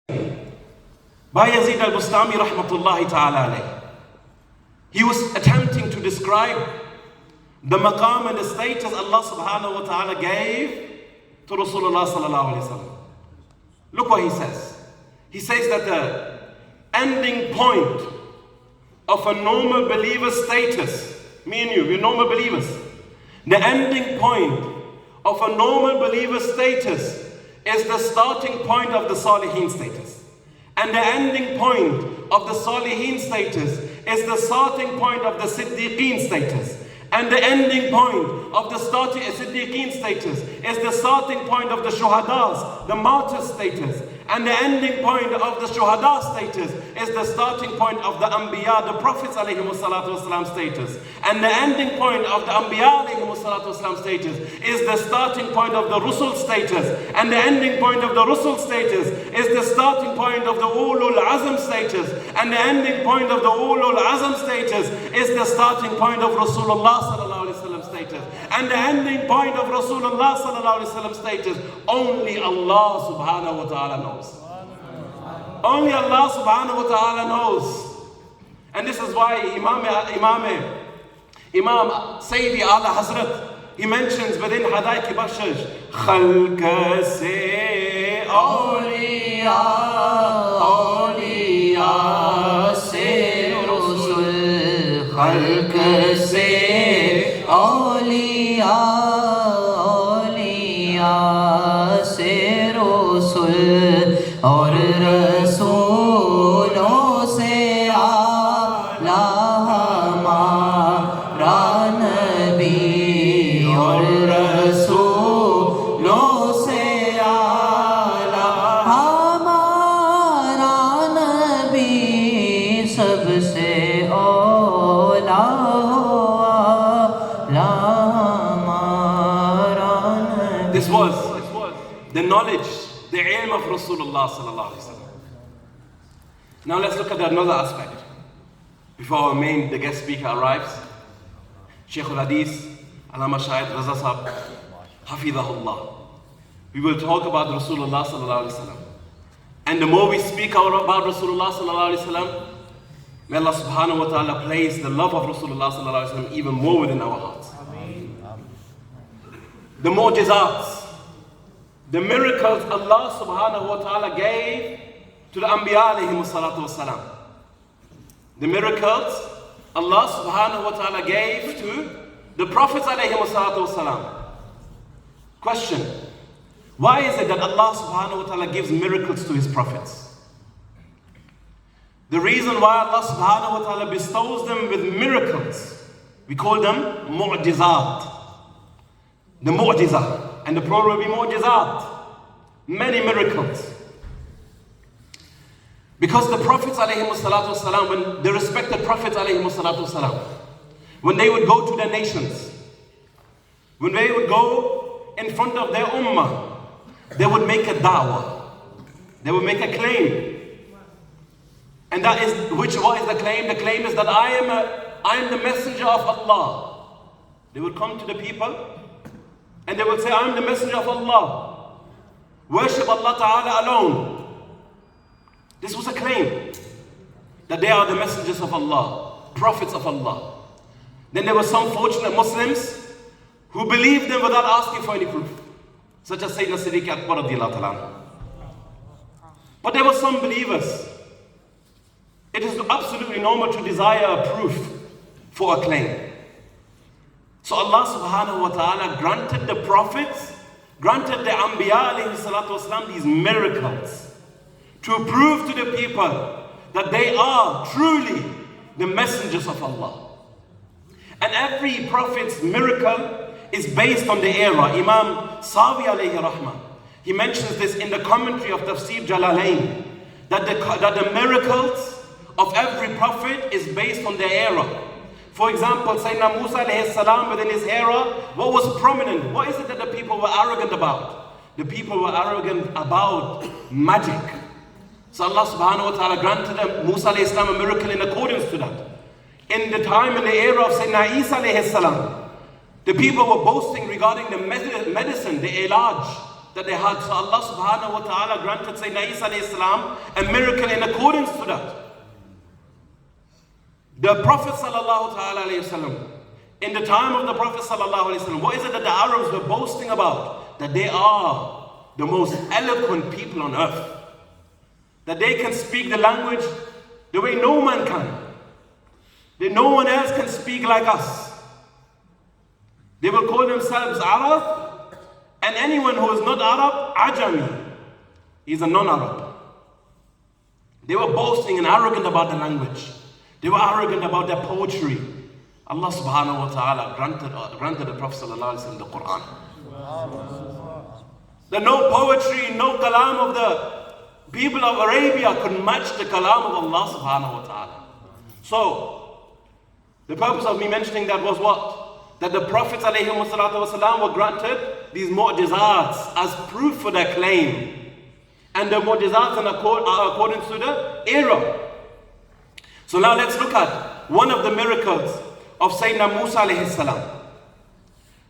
by Yazid al-Bustami rahmatullahi ta'ala alayh. He was attempting to describe the maqam and the status Allah subhanahu wa ta'ala gave to Rasulullah sallallahu alayhi wa sallam. Look what he says. He says that the ending point of a normal believer's status, me and you, we're normal believers. The ending point of a normal believer's status is the starting point of the Salihin status. And the ending point of the Salihin status is the starting point of the Siddiqeen status. And the ending point of the starting Siddiqeen status is the starting point of the Shuhadas, the martyrs status. And the ending point of the Shuhada status is the starting point of the Anbiya, the Prophets alayhimu salatu wasalam status. And the ending point of the Anbiya alayhimu salatu wasalam status is the starting point of the Rusul status. And the ending point of the Rusul status is the starting point of the Ulul Azm status. And the ending point of the Ulul Azm status is the starting point of Rasulullah sallallahu alayhi wa sallam status. And the ending point of Rasulullah sallallahu alayhi wa sallam status, only Allah subhanahu wa ta'ala knows. Only Allah subhanahu wa ta'ala knows. And this is why Imam Sayyidi Ala Hazrat, he mentions within Hadaiki Bakshish, Khalq se awliya, awliya se rusul, Khalq se awliya, awliya se rusul, اور رسولوں سے اعلیٰ ہمارا نبی، اور رسولوں سے اعلیٰ ہمارا نبی، سب سے اولیٰ ہمارا نبی. This was the knowledge, the ilm of Rasulullah sallallahu alaihi wasallam. Now let's look at another aspect before the guest speaker arrives. Shaykh al-Hadith, Allama Shahid Raza Sahab, Hafidhahullah. We will talk about Rasulullah sallallahu alaihi wasallam. And the more we speak about Rasulullah sallallahu alaihi wasallam, may Allah subhanahu wa ta'ala place the love of Rasulullah sallallahu alaihi wasallam even more within our hearts. The mu'jizats, the miracles Allah subhanahu wa ta'ala gave to the Anbiya alayhimu salatu wasalam. The miracles Allah subhanahu wa ta'ala gave to the Prophets alayhimu salatu wasalam. Question: why is it that Allah subhanahu wa ta'ala gives miracles to His Prophets? The reason why Allah subhanahu wa ta'ala bestows them with miracles, we call them mu'jizat. The mu'jizah. And the plural will be mu'jizat, many miracles. Because the Prophets alayhimu salatu wasalam, when the respected Prophets alayhimu salatu wasalam, when they would go to their nations, when they would go in front of their ummah, they would make a da'wah, they would make a claim. And that is, what is the claim? The claim is that I am the messenger of Allah. They would come to the people and they would say, I am the messenger of Allah. Worship Allah Ta'ala alone. This was a claim that they are the messengers of Allah, prophets of Allah. Then there were some fortunate Muslims who believed them without asking for any proof, such as Sayyidina Siddiq Akbar radiallahu ta'ala. But there were some believers. It is absolutely normal to desire a proof for a claim. So Allah subhanahu wa ta'ala granted the prophets, granted the Anbiya alayhi salatu wasalam these miracles to prove to the people that they are truly the messengers of Allah. And every prophet's miracle is based on the era. Imam Sawi alayhi rahmah, he mentions this in the commentary of Tafsir Jalalain, that the miracles of every prophet is based on their era. For example, Sayyidina Musa alayhi salam, within his era, what was prominent? What is it that the people were arrogant about? The people were arrogant about magic. So Allah subhanahu wa ta'ala granted Musa alayhi salam a miracle in accordance to that. In the time, in the era of Sayyidina Isa alayhi salam, the people were boasting regarding the medicine, the ilaj, that they had. So Allah subhanahu wa ta'ala granted Sayyidina Isa alayhi salam a miracle in accordance to that. The Prophet sallallahu ta'ala alayhi wasallam, in the time of the Prophet sallallahu alayhi wasallam, what is it that the Arabs were boasting about? That they are the most eloquent people on earth. That they can speak the language the way no man can. That no one else can speak like us. They will call themselves Arab, and anyone who is not Arab, Ajami. He's a non-Arab. They were boasting and arrogant about the language. They were arrogant about their poetry. Allah subhanahu wa ta'ala granted the Prophet sallallahu alaihi wasallam the Quran. That no poetry, no kalam of the people of Arabia could match the kalam of Allah subhanahu wa ta'ala. So, the purpose of me mentioning that was what? That the Prophets alayhi wasallam were granted these mu'jizats as proof for their claim. And the mu'jizats are according to the era. So now let's look at one of the miracles of Sayyidina Musa alayhi salam.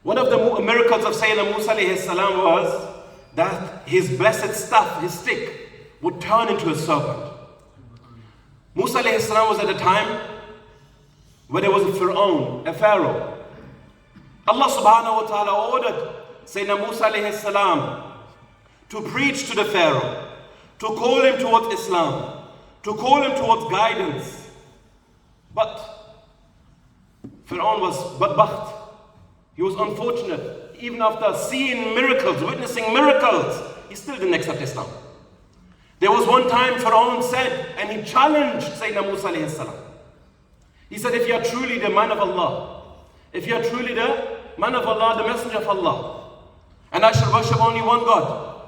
One of the miracles of Sayyidina Musa alayhi salam was that his blessed staff, his stick, would turn into a serpent. Musa alayhi salam was at a time where there was a pharaoh. Allah subhanahu wa ta'ala ordered Sayyidina Musa alayhi salam to preach to the pharaoh, to call him towards Islam, to call him towards guidance. But Pharaoh was badbaht. He was unfortunate. Even after seeing miracles, witnessing miracles, he still didn't accept Islam. There was one time Pharaoh said, and he challenged Sayyidina Musa alayhi salam. He said, if you are truly the man of Allah, if you are truly the man of Allah, the messenger of Allah, and I shall worship only one God,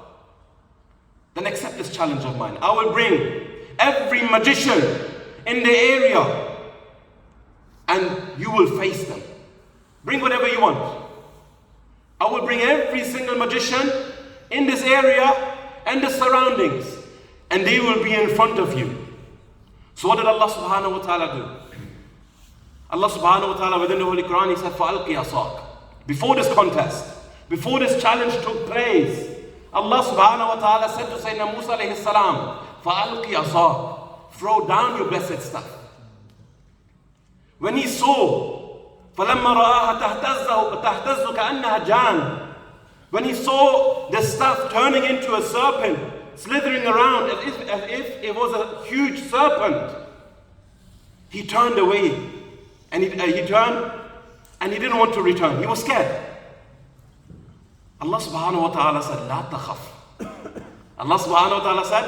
then accept this challenge of mine. I will bring every magician in the area and you will face them. Bring whatever you want. I will bring every single magician in this area and the surroundings, and they will be in front of you. So what did Allah subhanahu wa ta'ala do? Allah subhanahu wa ta'ala within the Holy Quran, He said, فَأَلْقِ عَصَاكَ. Before this contest, before this challenge took place, Allah subhanahu wa ta'ala said to Sayyidina Musa alayhi salam, فَأَلْقِ عَصَاكَ. Throw down your blessed staff. When he saw, فَلَمَّا رَآهَا تَهْتَزُّ كَأَنَّهَا جَانٌ. When he saw the staff turning into a serpent, slithering around as if it was a huge serpent, he turned away. And he turned and he didn't want to return. He was scared. Allah subhanahu wa ta'ala said, La takhaf. Allah subhanahu wa ta'ala said,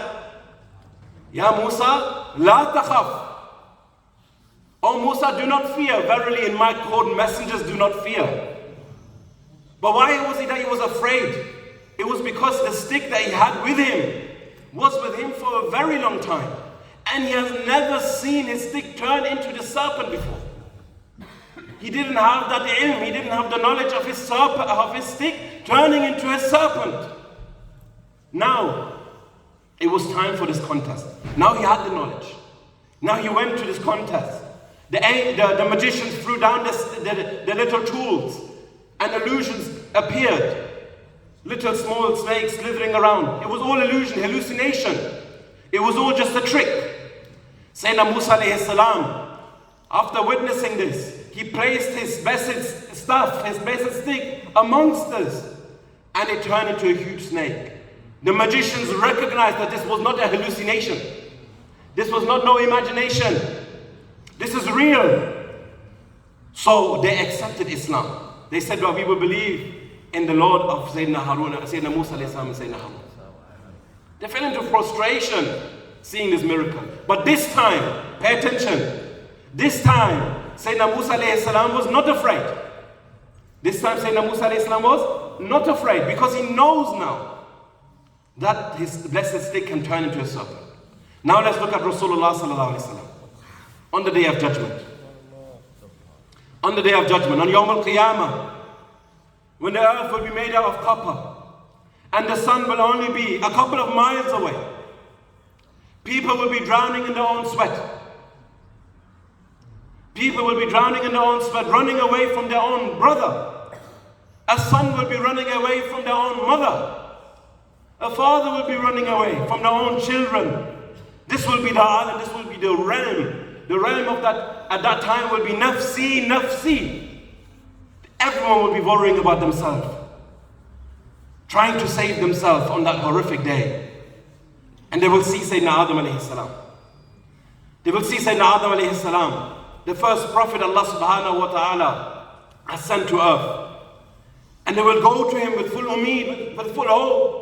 Ya Musa, La takhaf. Oh Musa, do not fear. Verily in my code, messengers do not fear. But why was it that he was afraid? It was because the stick that he had with him was with him for a very long time. And he has never seen his stick turn into the serpent before. He didn't have that ilm, he didn't have the knowledge of his stick turning into a serpent. Now, it was time for this contest. Now he had the knowledge. Now he went to this contest. The magicians threw down the little tools, and illusions appeared. Little small snakes slithering around. It was all illusion, hallucination. It was all just a trick. Sayyidina Musa alayhi salam, after witnessing this, he placed his blessed staff, his blessed stick amongst us, and it turned into a huge snake. The magicians recognized that this was not a hallucination. This was not no imagination. This is real. So they accepted Islam. They said, well, we will believe in the Lord of Sayyidina Musa and Sayyidina Harun. They fell into frustration seeing this miracle. But this time, pay attention, this time, Sayyidina Musa alayhi salam was not afraid. This time Sayyidina Musa alayhi salam was not afraid, because he knows now that his blessed stick can turn into a serpent. Now let's look at Rasulullah sallallahu alayhi wasallam on the day of judgment. On the day of judgment, on Yawm al-Qiyamah, when the earth will be made out of copper and the sun will only be a couple of miles away. People will be drowning in their own sweat. People will be drowning in their own sweat, running away from their own brother. A son will be running away from their own mother. A father will be running away from their own children. This will be the alam, this will be the realm. The realm of that at that time will be nafsi, nafsi. Everyone will be worrying about themselves, trying to save themselves on that horrific day. And they will see Sayyidina Adam alayhi salam. They will see Sayyidina Adam alayhi salam, the first prophet Allah subhanahu wa ta'ala has sent to earth. And they will go to him with full umeed, with full hope,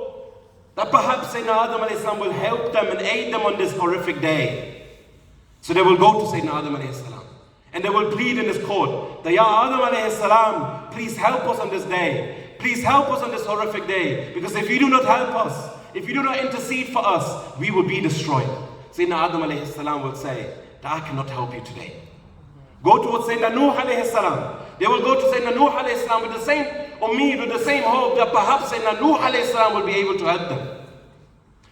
that perhaps Sayyidina Adam alayhi salam will help them and aid them on this horrific day. So they will go to Sayyidina Adam alayhi salam, and they will plead in his court that, Ya Adam alayhi salam, please help us on this day. Please help us on this horrific day. Because if you do not help us, if you do not intercede for us, we will be destroyed. Sayyidina Adam alayhi salam will say that I cannot help you today. Go towards Sayyidina Nuh alayhi salam. They will go to Sayyidina Nuh alayhi salam with the same umeed, with the same hope that perhaps Sayyidina Nuh alayhi salam will be able to help them.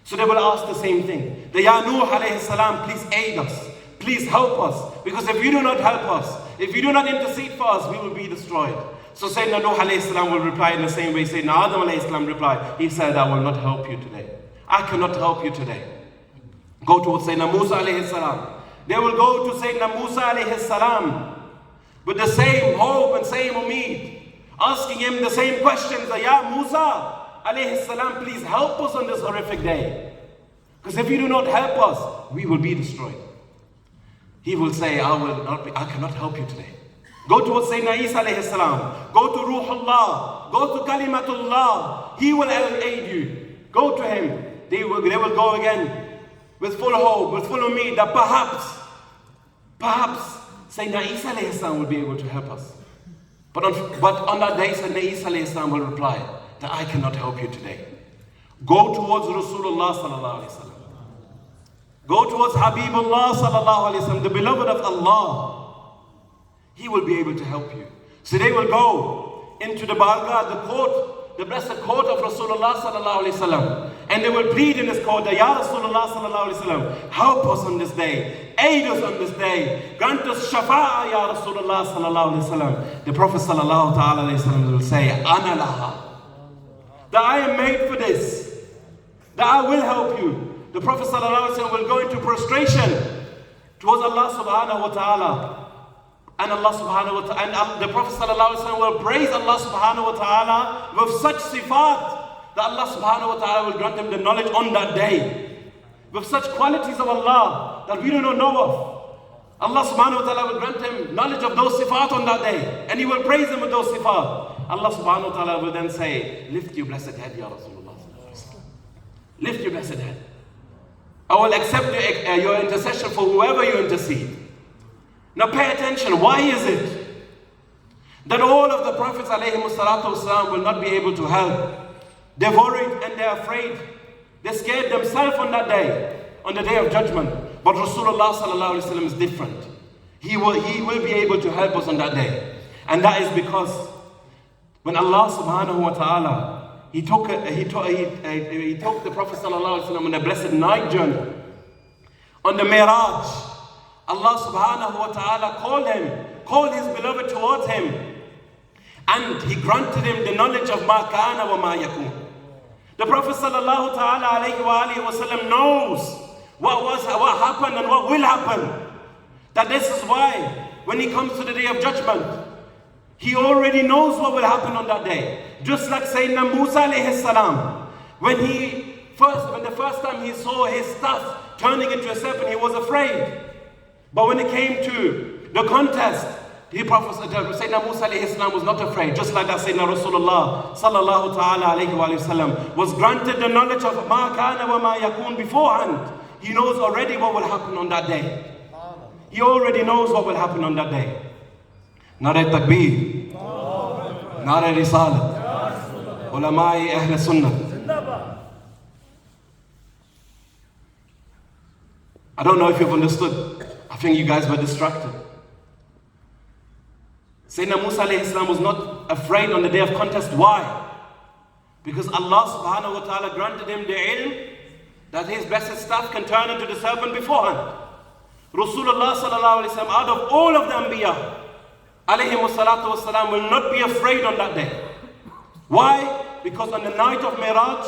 So they will ask the same thing. The Ya Nuh alayhi salam, please aid us. Please help us. Because if you do not help us, if you do not intercede for us, we will be destroyed. So Sayyidina Nuh alayhi salam will reply in the same way Sayyidina Adam alayhi salam replied. He said, I will not help you today. I cannot help you today. Go towards Sayyidina Musa alayhi salam. They will go to Sayyidina Musa alayhi salam with the same hope and same umeed, asking him the same questions. Ya Musa alayhi salam, please help us on this horrific day. Because if you do not help us, we will be destroyed. He will say, I cannot help you today. Go towards Sayyidina Isa alayhi salam. Go to Ruhullah. Go to Kalimatullah. He will aid you. Go to him. They will go again with full hope, with full umeed that perhaps Sayyidina Isa alayhi salam will be able to help us. But on that day, Sayyidina Isa alayhi salam will reply that I cannot help you today. Go towards Rasulullah sallallahu alayhi wasallam. Go towards Habibullah sallallahu alayhi wasallam, the beloved of Allah. He will be able to help you. So they will go into the Bargah, the court, the blessed court of Rasulullah sallallahu alayhi wasallam, and they will plead in his court that, Ya Rasulullah sallallahu alayhi wasallam, help us on this day, aid us on this day, grant us shafa'ah, Ya Rasulullah sallallahu alayhi wasallam. The Prophet sallallahu ta'ala alayhi wasallam will say, Ana laha, that I am made for this, that I will help you. The Prophet sallallahu alayhi wasallam will go into prostration towards Allah subhanahu wa ta'ala. And Allah subhanahu wa ta'ala, and the Prophet sallallahu alayhi wasallam will praise Allah subhanahu wa ta'ala with such sifat that Allah subhanahu wa ta'ala will grant him the knowledge on that day. With such qualities of Allah that we do not know of. Allah subhanahu wa ta'ala will grant him knowledge of those sifat on that day. And he will praise him with those sifat. Allah subhanahu wa ta'ala will then say, lift your blessed head, Ya Rasulullah. Lift your blessed head. I will accept your intercession for whoever you intercede. Now pay attention, why is it that all of the Prophets ﷺ will not be able to help? They're worried and they're afraid. They're scared themselves on that day, on the day of judgment. But Rasulullah ﷺ is different. He will be able to help us on that day. And that is because when Allah subhanahu wa ta'ala, He took the Prophet ﷺ on a blessed night journey, on the Miraj. Allah subhanahu wa ta'ala called his beloved towards him, and he granted him the knowledge of ma kana wa ma yakun. The Prophet sallallahu ta'ala alayhi wa alihi wa sallam knows what happened and what will happen. That this is why when he comes to the day of judgment, he already knows what will happen on that day. Just like Sayyidina Musa alayhi salam, when the first time he saw his staff turning into a serpent, he was afraid. But when it came to the contest, Sayyidina Musa alayhi salam was not afraid. Just like that, Sayyidina Rasulullah sallallahu ta'ala alayhi wa sallam was granted the knowledge of ma kana wa ma yakun beforehand. He knows already what will happen on that day. He already knows what will happen on that day. Nare Takbir, Nare Risalat, Ulamai Ahl Sunnah. I don't know if you've understood. I think you guys were distracted. Sayyidina Musa alayhi salam was not afraid on the day of contest. Why? Because Allah subhanahu wa ta'ala granted him the ilm that his blessed staff can turn into the serpent beforehand. Rasulullah sallallahu alayhi wa sallam, out of all of the Anbiya alayhi salatu wasalam, will not be afraid on that day. Why? Because on the night of Miraj,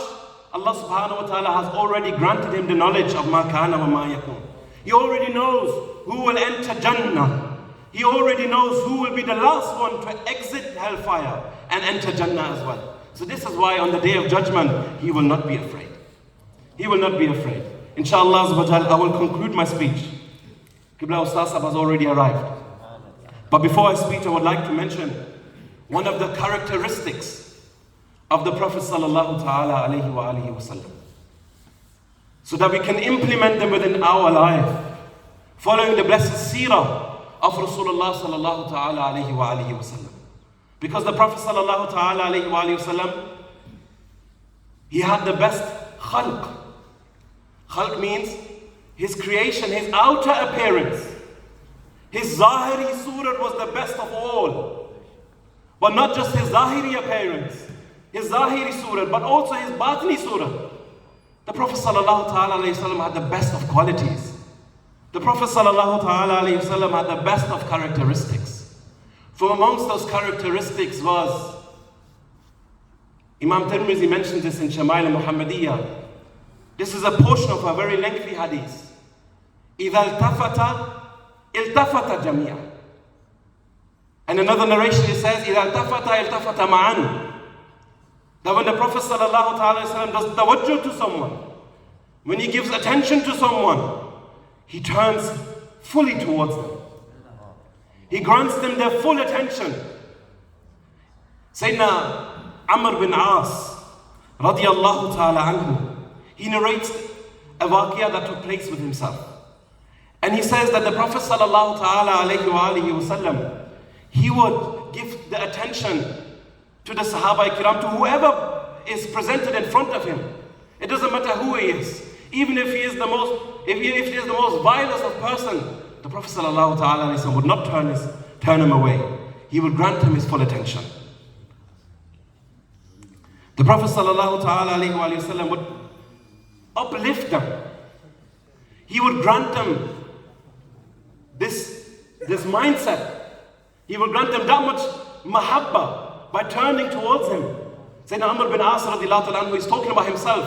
Allah subhanahu wa ta'ala has already granted him the knowledge of ma kana wa ma yakun. He already knows who will enter Jannah. He already knows who will be the last one to exit hellfire and enter Jannah as well. So this is why on the day of judgment, he will not be afraid. He will not be afraid. Inshallah, I will conclude my speech. Qibla Ustaz has already arrived. But before I speak, I would like to mention one of the characteristics of the Prophet sallallahu ta'ala alayhi wa alihi wasallam, so that we can implement them within our life, following the blessed seerah of Rasulullah sallallahu ta'ala alayhi wa alihi wasallam. Because the Prophet sallallahu ta'ala alayhi wa alihi wasallam, he had the best khalq. Khalq means his creation, his outer appearance. His zahiri surah was the best of all. But not just his zahiri appearance, his zahiri surah, but also his batini surah. The Prophet sallallahu ta'ala alayhi wa sallam had the best of qualities. The Prophet sallallahu ta'ala alayhi wa sallam had the best of characteristics. From amongst those characteristics was, Imam Tirmizi mentioned this in Shama'il al-Muhammadiyah. This is a portion of a very lengthy hadith. إِذَا الْتَفَتَ جَمِيعًا. And another narration it says, إِذَا الْتَفَتَ مَعًا. That when the Prophet sallallahu ta'ala wasallam does tawajjuh to someone, when he gives attention to someone, he turns fully towards them. He grants them their full attention. Sayyidina Amr bin As, radiyallahu ta'ala anhu, he narrates a waqiyah that took place with himself. And he says that the Prophet sallallahu ta'ala alayhi wa alihi wasallam, he would give the attention to the Sahaba Kiram, to whoever is presented in front of him. It doesn't matter who he is. Even if he is the most, if he is the most vilest of person, the Prophet sallallahu ta'ala alayhi wa sallam would not turn him away. He would grant him his full attention. The Prophet sallallahu ta'ala alayhi wa sallam would uplift them. He would grant them this mindset. He would grant them that much mahabba by turning towards him. Sayyidina Amr bin As radiallahu ta'ala anhu is talking about himself.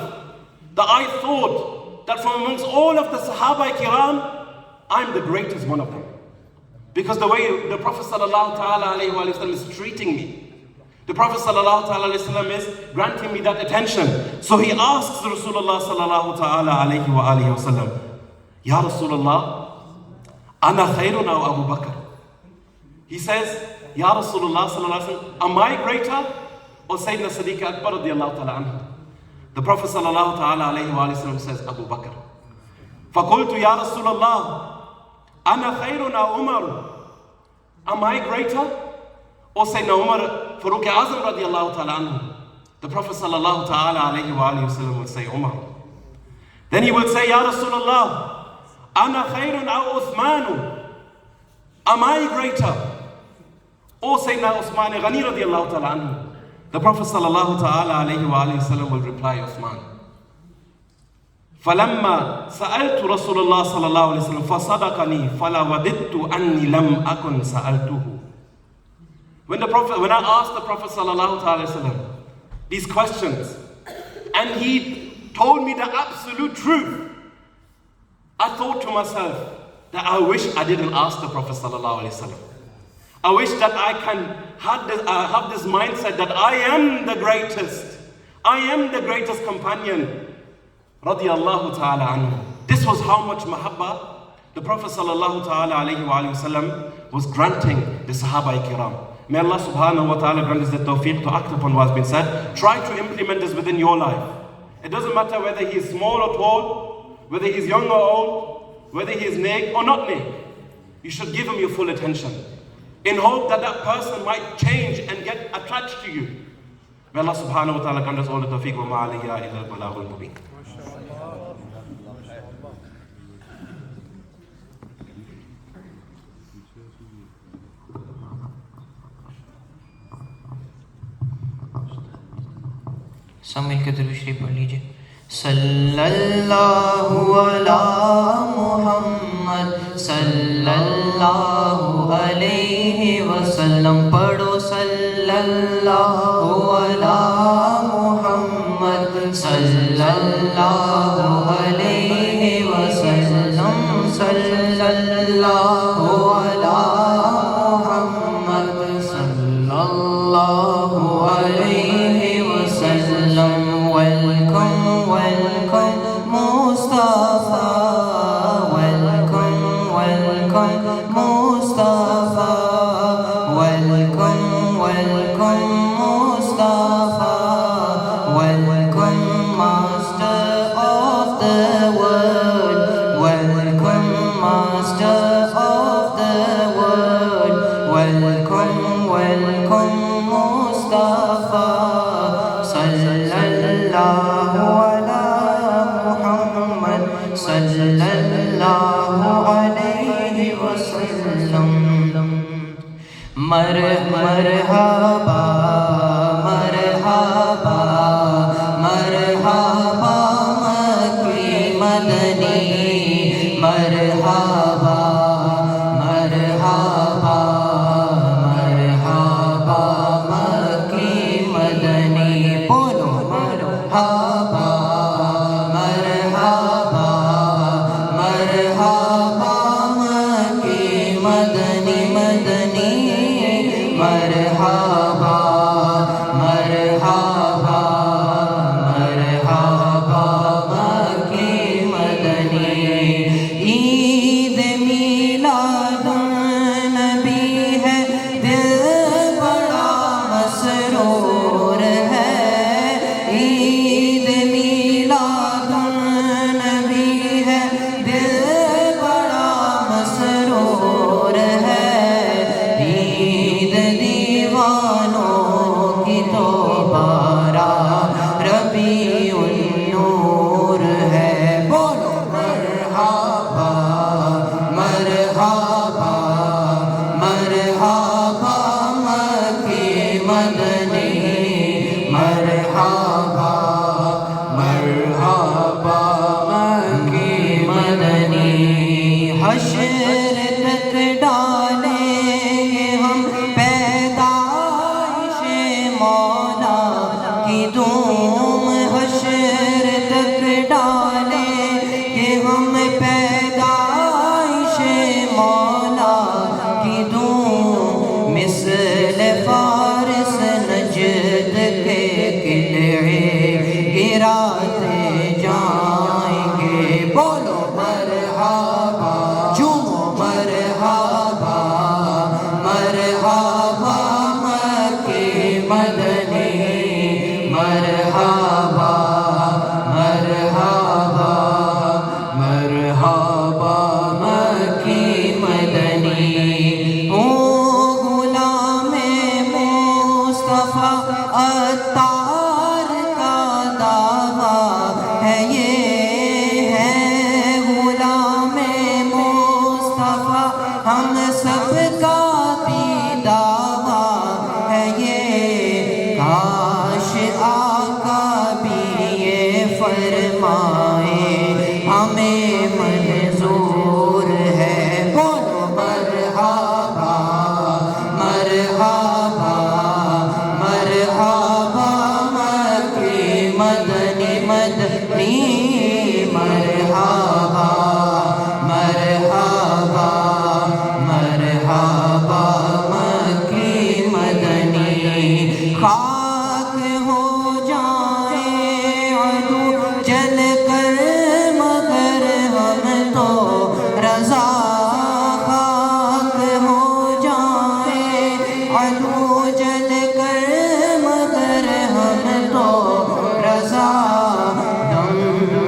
That I thought that from amongst all of the Sahaba Kiram, I'm the greatest one of them. Because the way the Prophet sallallahu ta'ala alayhi wa sallam is treating me. The Prophet sallallahu ta'ala alayhi wa sallam is granting me that attention. So he asks Rasulullah sallallahu ta'ala alayhi wa alihi wa sallam, Ya Rasulullah, ana khayrun aw Abu Bakr. He says, Ya Rasulullah sallallahu alayhi wa sallam, am I greater or Sayyidina Siddiq Akbar radiyallahu ta'ala anhu? The Prophet sallallahu ta'ala alayhi wa sallam says, Abu Bakr. فَقُلْتُ Ya Rasulullah, ana khayrun aw Umar. Am I greater or Sayyidina Umar Faruq Azam radiyallahu ta'ala anhu? The Prophet sallallahu ta'ala alayhi wa sallam would say, Umar. Then he would say, Ya Rasulullah, ana khayrun aw Uthmanu. Am I greater or Sayyidina Uthman Ghani radiyallahu ta'ala anhu? The Prophet sallallahu ta'ala alayhi wa sallam will reply, Uthman. فَلَمَّا سَأَلْتُ رَسُولَ اللَّهِ صَلَى اللَّهُ عَلَيْهِ وسلم فَصَدَقَنِي فَلَا وَدِدْتُ أَنِّي لَمْ أَكُنْ سَأَلْتُهُ. When I asked the Prophet sallallahu ta'ala wasallam these questions, and he told me the absolute truth, I thought to myself that I wish I didn't ask the Prophet sallallahu alaihi wasallam. I wish that I can have this mindset that I am the greatest. I am the greatest companion. Radiyallahu ta'ala anhu. This was how much mahabba the Prophet sallallahu ta'ala alayhi wa sallam was granting the Sahaba Kiram. May Allah subhanahu wa ta'ala grant us the tawfiq to act upon what has been said. Try to implement this within your life. It doesn't matter whether he is small or tall, whether he is young or old, whether he is naked or not naked. You should give him your full attention, in hope that that person might change and get attached to you. May Allah subhanahu wa ta'ala grant us all the tawfiq wa ma'aliyya ila al-balaghul mubin. سب مل کے درود شریف پڑھ لیجئے. صلی اللہ علی محمد صلی اللہ علیہ وسلم. پڑھو صلی اللہ علی محمد صلی صلی اللہ علی محمد صلی اللہ علیہ وسلم. Welcome welcome Mustafa, welcome welcome Mustafa, welcome welcome Mustafa, welcome master of the world, welcome master of the world, welcome welcome Mustafa sallallahu ala Muhammad sallallahu alayhi wa sallam. مرحبا مرحبا مرحبا مکی مدنی, مرحبا مرحبا مرحبا مکی مدنی. بولو مرحبا مرحبا مرحبا مکی مدنی مدنی, مرحبا مرحبا مرحبا مکی مدنی. عید میلاد النبی ہے, دل بڑا مسرور ہے. عید میلاد النبی ہے, دل بڑا مسرور ہے. عید دیوانوں کی تو بارہ ربیع النور ہے. بولو مرحبا مرحبا مرحبا مکی مدنی, مرحبا مرحبا مکی مدنی. حشر تک ڈالیں گے ہم پیدائش مولا کی دھوم, حشر تک ڈالیں گے ہم پیدائش مولا کی دھوم. مثل فارس نجد کے قلعے گراتے جائیں گے. بولو مرحبا جھومو مرحبا مرحبا مکی مدنی, مرحبا مرحبا مرحبا مکی مدنی. او غلام مصطفیٰ عطار کا دعویٰ ہے, یہ ہے غلام مصطفیٰ ہم سب کا بھی دعویٰ ہے. یہ کاش آقا بھی یہ فرمائے ہمیں منظور ہے. بولو مرحبا مرحبا مرحبا مکی مدنی مدنی, مرحبا مرحبا مرحبا مکی مدنی. خاک ہو جائیں عدو جل کر مگر ہم تو رضا, خاک ہو جائیں عدو جل کر مگر ہم تو رضا. دم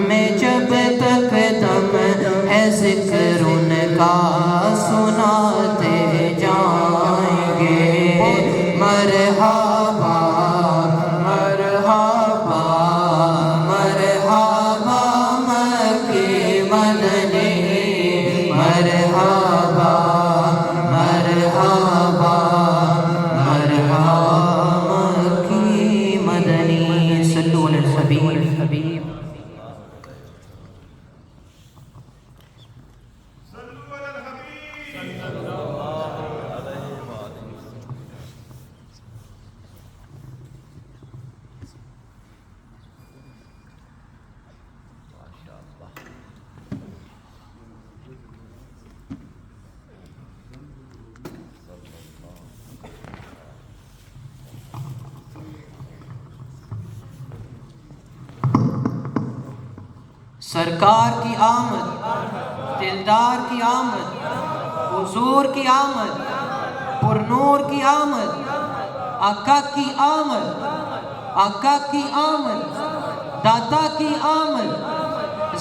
میں جب تک دم ہے ذکر ان کا سناتے جائیں گے. مرحبا مرحبا مرحبا مکی مدنی, مرحبا مرحبا مرحبا مکی مدنی. صلو علی الحبیب. سرکار کی آمد، دلدار کی آمد، حضور کی آمد، پرنور کی آمد، آقا کی آمد، آقا کی آمد، داتا کی آمد۔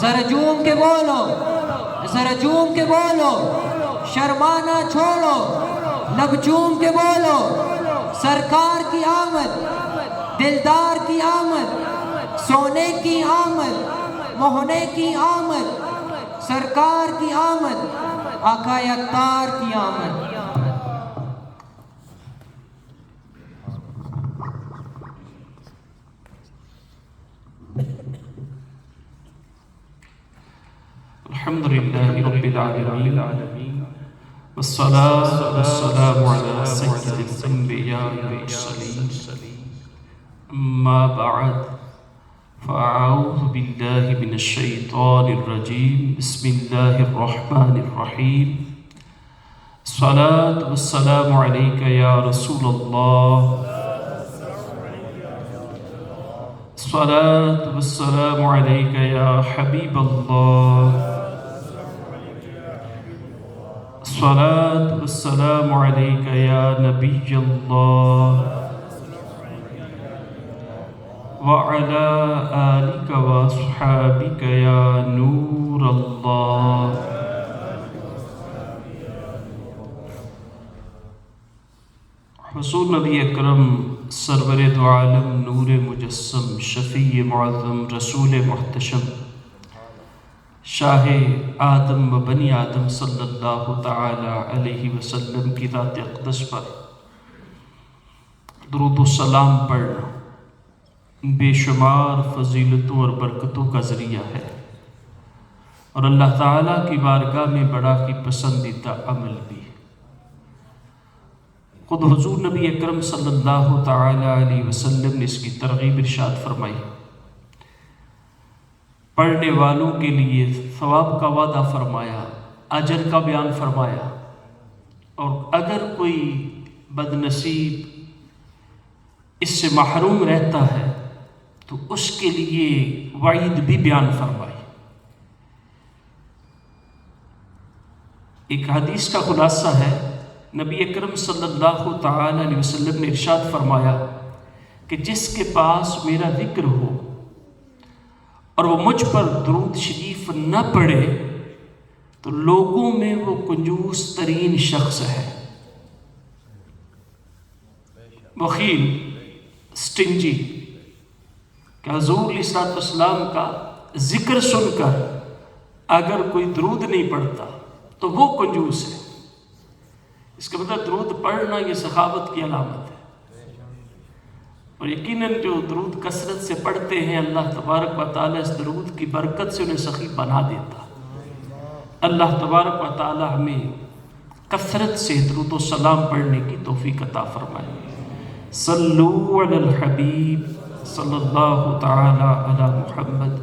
ذرا جھوم کے بولو، ذرا جھوم کے بولو، شرمانا چھوڑو، لب چوم کے بولو، سرکار کی آمد، دلدار کی آمد، سونے کی آمد، موہنے کی آمد، سرکار کی آمد، آقا اختار کی آمد۔ الحمدللہ رب العالمین والصلاة والسلام علی سید الانبیاء والمرسلین اما بعد فاعوذ باللہ من الشیطان الرجیم بسم اللہ الرحمن الرحیم الصلاة والسلام علیک یا رسول اللہ الصلاة والسلام علیک یا حبیب اللہ الصلاة والسلام علیک یا نبی اللہ وعلا آلک واصحابک یا نور اللہ۔ حضور نبی اکرم سرور دو عالم نور مجسم شفیع معظم رسول محتشم شاہ آدم و بنی آدم صلی اللہ تعالی علیہ وسلم کی ذات اقدس پر درود و سلام پڑھنا بے شمار فضیلتوں اور برکتوں کا ذریعہ ہے اور اللہ تعالیٰ کی بارگاہ میں بڑا ہی پسندیدہ عمل بھی۔ خود حضور نبی اکرم صلی اللہ تعالی علیہ وسلم نے اس کی ترغیب ارشاد فرمائی، پڑھنے والوں کے لیے ثواب کا وعدہ فرمایا، اجر کا بیان فرمایا، اور اگر کوئی بد نصیب اس سے محروم رہتا ہے تو اس کے لیے وعید بھی بیان فرمائی۔ ایک حدیث کا خلاصہ ہے، نبی اکرم صلی اللہ تعالی علیہ وسلم نے ارشاد فرمایا کہ جس کے پاس میرا ذکر ہو اور وہ مجھ پر درود شریف نہ پڑھے تو لوگوں میں وہ کنجوس ترین شخص ہے، بخیل، سٹنجی، کہ حضور علیہ السلام کا ذکر سن کر اگر کوئی درود نہیں پڑھتا تو وہ کنجوس ہے۔ اس کا مطلب درود پڑھنا یہ سخاوت کی علامت ہے، اور یقیناً جو درود کثرت سے پڑھتے ہیں اللہ تبارک و تعالیٰ اس درود کی برکت سے انہیں سخی بنا دیتا۔ اللہ تبارک و تعالیٰ ہمیں کثرت سے درود و سلام پڑھنے کی توفیق عطا فرمائے۔ صلو علی الحبیب صلی اللہ تعالی علی محمد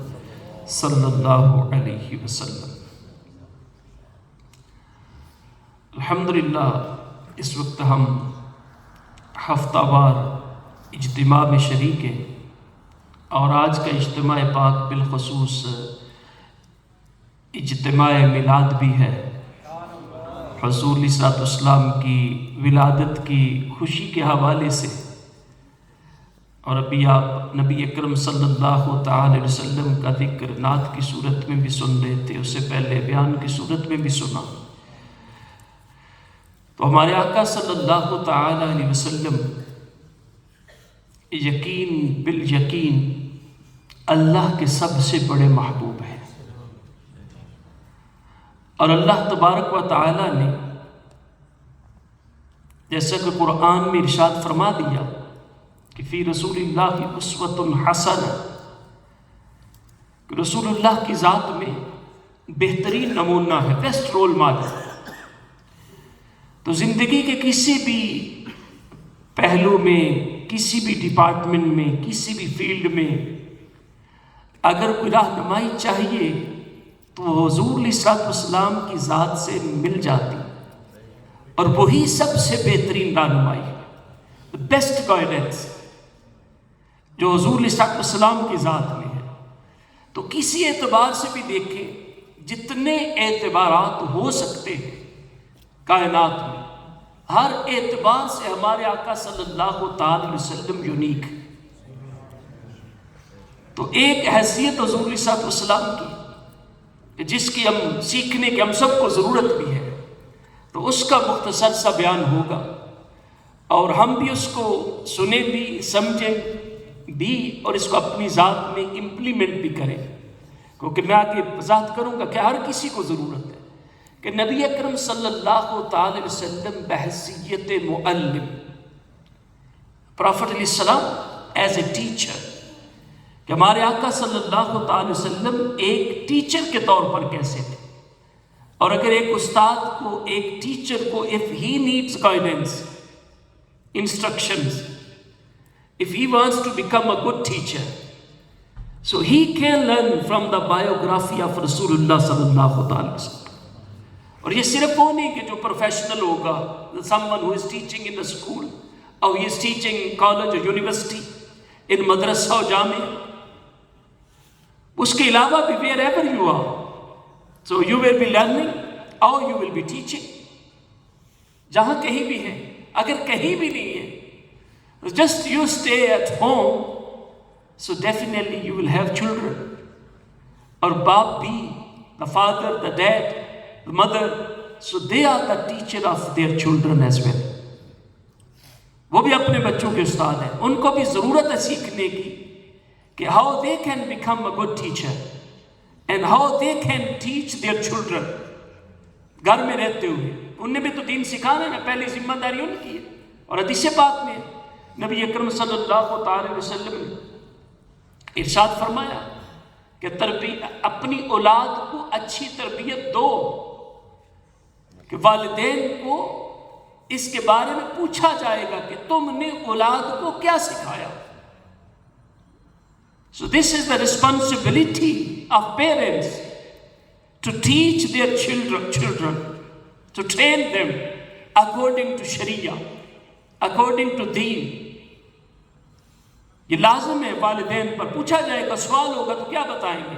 صلی اللہ علیہ وسلم۔ الحمدللہ اس وقت ہم ہفتہ وار اجتماع میں شریک ہیں، اور آج کا اجتماع پاک بالخصوص اجتماع میلاد بھی ہے۔ حضور علیہ السلام کی ولادت کی خوشی کے حوالے سے، اور ابھی آپ نبی اکرم صلی اللہ تعالی علیہ وسلم کا ذکر نعت کی صورت میں بھی سن رہے تھے، اس سے پہلے بیان کی صورت میں بھی سنا۔ تو ہمارے آقا صلی اللہ تعالی علیہ وسلم یقین بالیقین اللہ کے سب سے بڑے محبوب ہیں، اور اللہ تبارک و تعالی نے جیسا کہ قرآن میں ارشاد فرما دیا کہ فی رسول اللہ اسوۃ حسنہ، کہ رسول اللہ کی ذات میں بہترین نمونہ ہے، بیسٹ رول ماڈل۔ تو زندگی کے کسی بھی پہلو میں، کسی بھی ڈپارٹمنٹ میں، کسی بھی فیلڈ میں اگر کوئی رہنمائی چاہیے تو وہ حضور علیہ السلام کی ذات سے مل جاتی، اور وہی سب سے بہترین رہنمائی، بیسٹ گائیڈنس جو حضور علیہ السلام کی ذات میں ہے۔ تو کسی اعتبار سے بھی دیکھیں، جتنے اعتبارات ہو سکتے ہیں کائنات میں، ہر اعتبار سے ہمارے آقا صلی اللہ تعالی علیہ وسلم یونیک ہے۔ تو ایک حیثیت حضور علیہ السلام کی کہ جس کی ہم سیکھنے کی ہم سب کو ضرورت بھی ہے، تو اس کا مختصر سا بیان ہوگا، اور ہم بھی اس کو سنیں بھی، سمجھیں بھی، اور اس کو اپنی ذات میں امپلیمنٹ بھی کریں، کیونکہ میں آگے وضاحت کروں گا کہ ہر کسی کو ضرورت ہے کہ نبی اکرم صلی اللہ تعالی علیہ وسلم بحیثیت معلم، پروفٹ علیہ السلام ایز اے ٹیچر، کہ ہمارے آقا صلی اللہ تعالی وسلم ایک ٹیچر کے طور پر کیسے تھے، اور اگر ایک استاد کو، ایک ٹیچر کو if he needs guidance, instructions, if he wants to become a good teacher, so he can learn from the biography of Rasulullah صلی اللہ تعالی وسلم۔ اور یہ صرف وہ نہیں کہ جو پروفیشنل ہوگا، someone who is teaching in the school, or he is teaching in college or university, in مدرسہ و جامعہ، اس کے علاوہ بھی wherever you are, so you will be learning or you will be teaching، جہاں کہیں بھی ہیں، اگر کہیں بھی نہیں ہے، just you stay at home, so definitely you will have children، اور باپ بھی، the father, the dad, the mother, so they are the teacher of their children as well، وہ بھی اپنے بچوں کے استاد ہیں، ان کو بھی ضرورت ہے سیکھنے کی کہ how they can become a good teacher and how they can teach their children، گھر میں رہتے ہوئے انہیں بھی تو دین سکھانا ہے نا، پہلی ذمہ داری ان کی ہے۔ اور حدیث پاک میں نبی اکرم صلی اللہ تعالی علیہ وسلم نے ارشاد فرمایا کہ اپنی اولاد کو اچھی تربیت دو، کہ والدین کو اس کے بارے میں پوچھا جائے گا کہ تم نے اولاد کو کیا سکھایا۔ So this is the responsibility of parents to teach their children, to train them according to Sharia, according to Deen۔ یہ لازم ہے، والدین پر پوچھا جائے گا، سوال ہوگا تو کیا بتائیں گے؟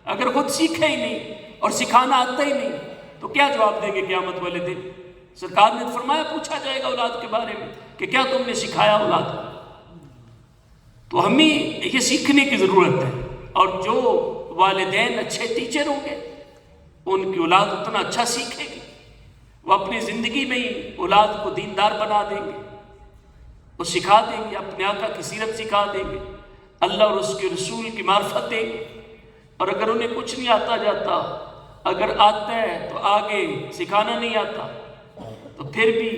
اگر خود سیکھے ہی نہیں اور سکھانا آتا ہی نہیں تو کیا جواب دیں گے قیامت والے دن؟ سرکار نے فرمایا پوچھا جائے گا اولاد کے بارے میں کہ کیا تم نے سکھایا اولاد کو؟ تو ہمیں یہ سیکھنے کی ضرورت ہے، اور جو والدین اچھے ٹیچر ہوں گے ان کی اولاد اتنا اچھا سیکھے گی، وہ اپنی زندگی میں ہی اولاد کو دیندار بنا دیں گے، وہ سکھا دیں گے، اپنے آقا کی سیرت سکھا دیں گے، اللہ اور اس کے رسول کی معرفت دیں گے۔ اور اگر انہیں کچھ نہیں آتا جاتا، اگر آتا ہے تو آگے سکھانا نہیں آتا، تو پھر بھی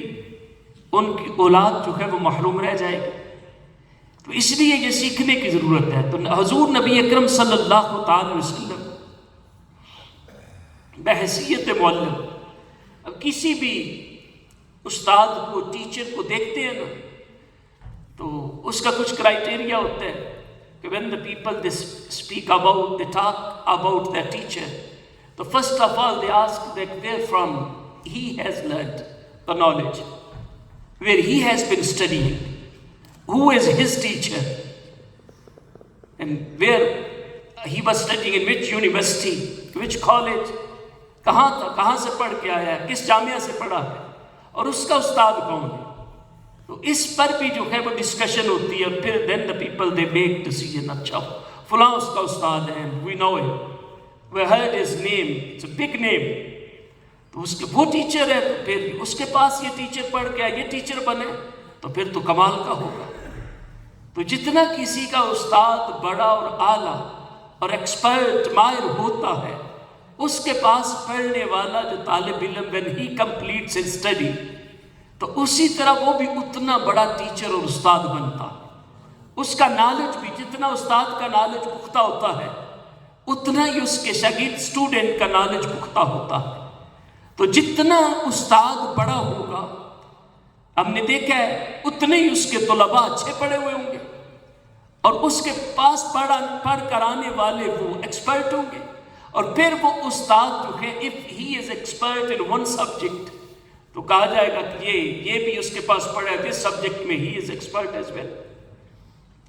ان کی اولاد جو ہے وہ محروم رہ جائے گی۔ تو اس لیے یہ سیکھنے کی ضرورت ہے۔ تو حضور نبی اکرم صلی اللہ تعالی وسلم بحیثیت معلم، اب کسی بھی استاد کو، ٹیچر کو دیکھتے ہیں نا، تو اس کا کچھ کرائٹیریا ہوتا ہے کہ when the people they speak about, they talk about their teacher, so first of all they ask that where from he has learned the knowledge, where he has been studying, who is his teacher, and where he was studying, in which university, which college، کہاں تھا، کہاں سے پڑھ کے آیا ہے، کس جامعہ سے پڑھا ہے، اور اس کا استاد کون ہے۔ تو اس پر بھی جو ہے وہ ڈسکشن ہوتی ہے، اور پھر then the people they make decision، اچھا فلاں اس کا استاد ہے، we know it، we heard his name، it's a big name، تو اس کے وہ ٹیچر ہے، تو پھر اس کے پاس یہ ٹیچر پڑھ کے یہ ٹیچر بنے تو پھر تو کمال کا ہوگا۔ تو جتنا کسی کا استاد بڑا اور اعلیٰ اور ایکسپرٹ ماہر ہوتا ہے، اس کے پاس پڑھنے والا جو طالب علم when he completes his study، تو اسی طرح وہ بھی اتنا بڑا ٹیچر اور استاد بنتا ہے۔ اس کا نالج بھی، جتنا استاد کا نالج پختہ ہوتا ہے اتنا ہی اس کے شاگرد اسٹوڈنٹ کا نالج پختہ ہوتا ہے۔ تو جتنا استاد بڑا ہوگا، ہم نے دیکھا ہے اتنے ہی اس کے طلباء اچھے پڑھے ہوئے ہوں گے، اور اس کے پاس پڑھ کر آنے والے وہ ایکسپرٹ ہوں گے، اور پھر وہ استاد جو ہے if he is expert in one subject تو کہا جائے گا کہ یہ بھی اس کے پاس پڑھا ہے this subject میں he is expert as well۔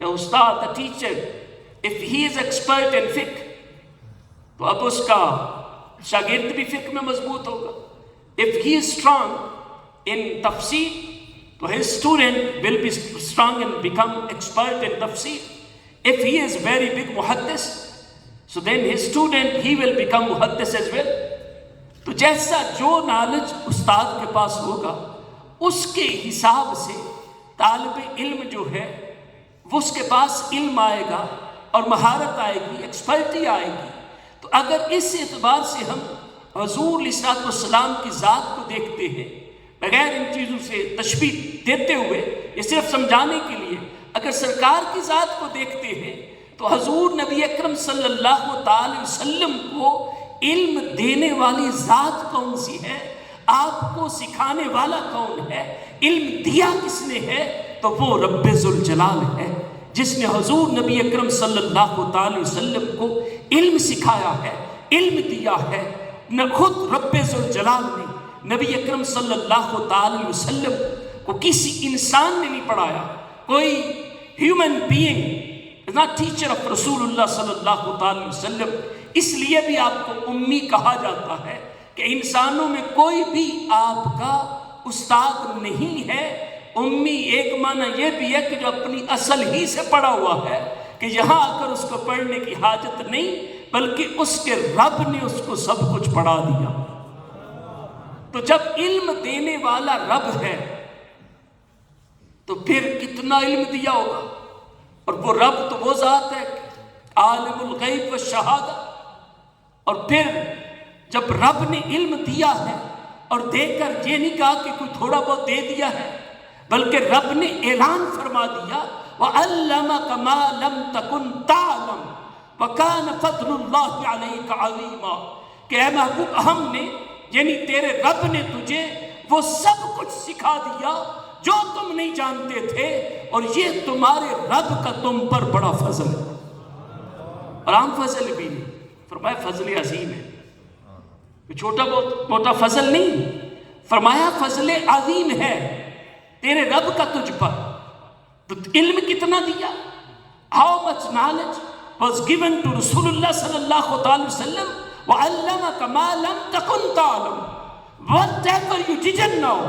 استاد the teacher if he is expert in fiqh تو اب اس کا شاگرد بھی فقہ میں مضبوط ہوگا. If he is strong in tafsir, تو his student will be strong and become expert in tafsir. If he is very big muhaddis, so then his student, he will become muhaddis as well. تو جیسا جو knowledge استاد کے پاس ہوگا اس کے حساب سے طالب علم جو ہے وہ اس کے پاس علم آئے گا اور مہارت آئے گی، ایکسپرٹی آئے گی. تو اگر اس اعتبار سے ہم حضور علیہ الصلوۃ والسلام کی ذات کو دیکھتے ہیں بغیر ان چیزوں سے تشبیہ دیتے ہوئے، یہ صرف سمجھانے کے لیے، اگر سرکار کی ذات کو دیکھتے ہیں تو حضور نبی اکرم صلی اللہ تعالی وسلم کو علم دینے والی ذات کون سی ہے، آپ کو سکھانے والا کون ہے، علم دیا کس نے ہے، تو وہ رب ذوالجلال ہے جس نے حضور نبی اکرم صلی اللہ تعالی وسلم کو علم سکھایا ہے، علم دیا ہے. نہ خود رب ذوالجلال نے نبی اکرم صلی اللہ تعالی وسلم کو کسی انسان نے نہیں پڑھایا. کوئی human being is not teacher of رسول اللہ صلی اللہ تعالی وسلم. اس لیے بھی آپ کو امی کہا جاتا ہے کہ انسانوں میں کوئی بھی آپ کا استاد نہیں ہے. امی ایک معنی یہ بھی ہے کہ جو اپنی اصل ہی سے پڑھا ہوا ہے کہ یہاں آ کر اس کو پڑھنے کی حاجت نہیں، بلکہ اس کے رب نے اس کو سب کچھ پڑھا دیا. تو جب علم دینے والا رب ہے تو پھر کتنا علم دیا ہوگا. اور وہ رب تو وہ ذات ہے عالم الغیب والشہادہ. اور پھر جب رب نے علم دیا ہے اور دے کر یہ نہیں کہا کہ کوئی تھوڑا بہت دے دیا ہے، بلکہ رب نے اعلان فرما دیا وَعَلَّمَكَ مَا لَمْ تَكُنْ تَعْلَمْ وَكَانَ فَضْلُ اللَّهِ عَلَيْكَ عَظِيمًا. کہ اے محبوب ہم نے یعنی تیرے رب نے تجھے وہ سب کچھ سکھا دیا جو تم نہیں جانتے تھے، اور یہ تمہارے رب کا تم پر بڑا فضل ہے. اور عام فضل بھی نہیں، فرمایا فضل عظیم ہے. چھوٹا بہت موٹا فضل نہیں، فرمایا فضل عظیم ہے تیرے رب کا تجھ پر. تو علم کتنا دیا، how much knowledge was given to رسول اللہ صلی اللہ علیہ وسلم. وَعَلَّمَكَ مَا لَمْ تَكُنْ تَعْلَمْ whatever you didn't know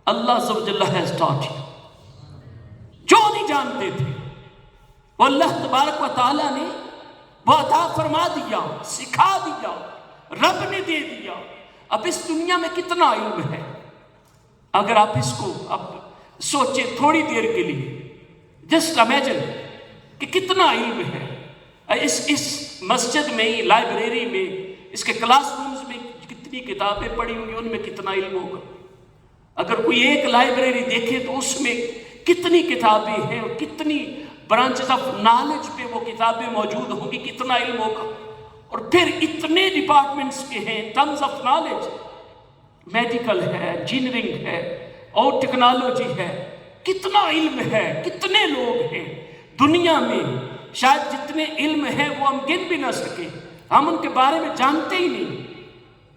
Allah Azza wa Jalla has taught you. جو نہیں جانتے تھے وہ اللہ تبارک و تعالیٰ نے وہ عطا فرما دیا، سکھا دیا، رب نے دے دیا. اب اس دنیا میں کتنا علم ہے، اگر آپ اس کو اب سوچیں تھوڑی دیر کے لیے، جسٹ امیجن کہ کتنا علم ہے. اس مسجد میں ہی، لائبریری میں، اس کے کلاس رومز میں کتنی کتابیں پڑھی ہوں گی، ان میں کتنا علم ہوگا. اگر کوئی ایک لائبریری دیکھے تو اس میں کتنی کتابیں ہیں اور کتنی برانچز آف نالج پہ وہ کتابیں موجود ہوں گی، کتنا علم ہوگا. اور پھر اتنے ڈپارٹمنٹس کے ہیں ٹرمز آف نالج، میڈیکل ہے، انجینئرنگ ہے اور ٹیکنالوجی ہے. کتنا علم ہے، کتنے لوگ ہیں دنیا میں، شاید جتنے علم ہیں وہ ہم گن بھی نہ سکیں، ہم ان کے بارے میں جانتے ہی نہیں.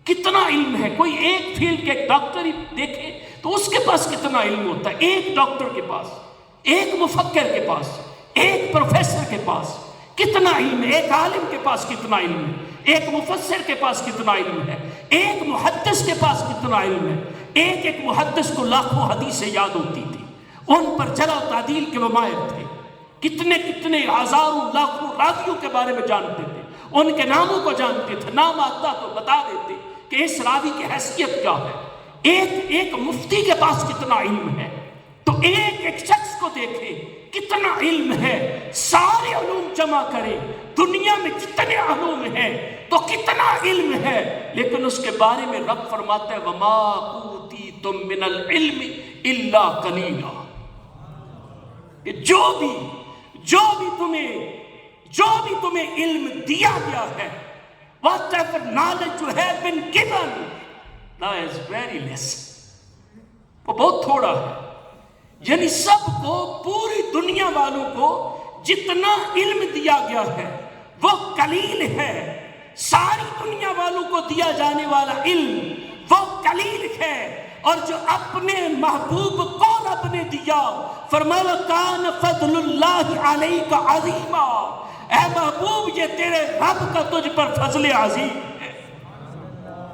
کتنا علم ہے. کوئی ایک فیلڈ کے ایک ڈاکٹر ہی دیکھے تو اس کے پاس کتنا علم ہوتا ہے. ایک ڈاکٹر کے پاس، ایک مفکر کے پاس، ایک پروفیسر کے پاس کتنا علم ہے. ایک عالم کے پاس کتنا علم ہے، ایک مفسر کے پاس کتنا علم ہے، ایک محدث کے پاس کتنا علم ہے. ایک محدث کو لاکھوں حدیثیں یاد ہوتی تھی، ان پر جرح و تعدیل کے وہ ماہر تھے. کتنے ہزاروں لاکھوں راویوں کے بارے میں جانتے تھے، ان کے ناموں کو جانتے تھے، نام آتا تو بتا دیتے کہ اس راوی کی حیثیت کیا ہے. ایک مفتی کے پاس کتنا علم ہے. تو ایک شخص کو دیکھیں کتنا علم ہے. سارے علوم جمع کریں، دنیا میں جتنے علوم ہیں تو کتنا علم ہے. لیکن اس کے بارے میں رب فرماتا ہے وَمَا أُوتِيتُم مِّنَ الْعِلْمِ إِلَّا قَلِيلًا. کہ جو بھی تمہیں علم دیا گیا ہے، whatever knowledge you have been given, that is very less. وہ بہت تھوڑا ہے. یعنی سب کو، پوری دنیا والوں کو جتنا علم دیا گیا ہے وہ قلیل ہے. ساری دنیا والوں کو دیا جانے والا علم وہ قلیل ہے. اور جو اپنے محبوب کو رب نے دیا، فرمایا کان فضل اللہ علیک عظیما، اے محبوب یہ تیرے رب کا تجھ پر فضل عظیم ہے.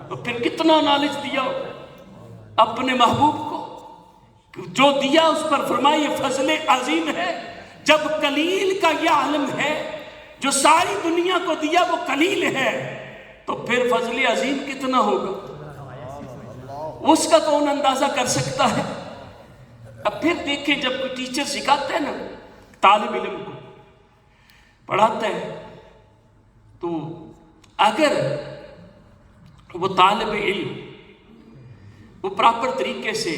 تو پھر کتنا نالج دیا اپنے محبوب کو، جو دیا اس پر فرمایا یہ فضل عظیم ہے. جب قلیل کا یہ عالم ہے، جو ساری دنیا کو دیا وہ قلیل ہے، تو پھر فضل عظیم کتنا ہوگا اس کا کون اندازہ کر سکتا ہے. اب پھر دیکھیں جب کوئی ٹیچر سکھاتا ہے نا طالب علم کو پڑھاتا ہے، تو اگر وہ طالب علم وہ پراپر طریقے سے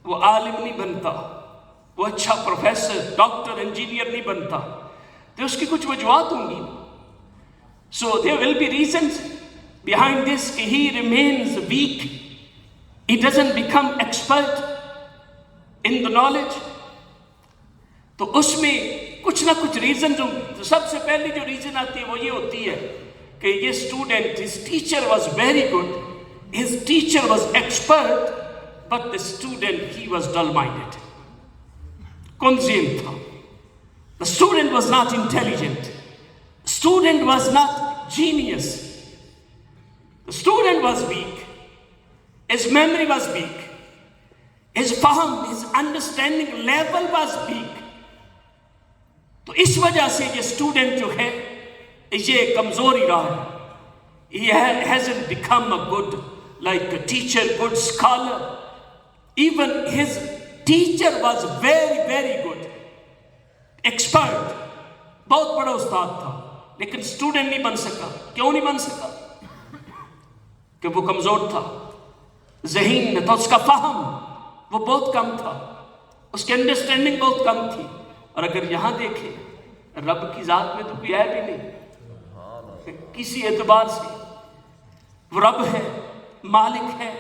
وہ عالم نہیں بنتا، وہ اچھا پروفیسر ڈاکٹر انجینئر نہیں بنتا، تو اس کی کچھ وجوہات ہوں گی. سو there will be reasons behind this کہ he remains weak, he doesn't become expert in the knowledge. تو اس میں کچھ نہ کچھ ریزنز ہوں. تو سب سے پہلی جو ریزن آتی ہے وہ یہ ہوتی ہے کہ یہ student his teacher was very good, his teacher was expert, but the student he was dull-minded. کنزین تھا. The student was not intelligent. Student was not genius. The student was weak. His memory was weak. His fahm, his understanding level was weak. تو اس وجہ سے یہ student جو ہے یہ کمزوری رہا ہے. He hasn't become a good like a teacher, good scholar. Even his teacher was very very good, expert, بہت بڑا استاد تھا، لیکن اسٹوڈنٹ نہیں بن سکا. کیوں نہیں بن سکا؟ کہ وہ کمزور تھا، ذہین میں تھا، اس کا فہم وہ بہت کم تھا، اس کی انڈرسٹینڈنگ بہت کم تھی. اور اگر یہاں دیکھیں رب کی ذات میں تو کوئی عیب ہی نہیں کسی اعتبار سے. وہ رب ہے، مالک ہے،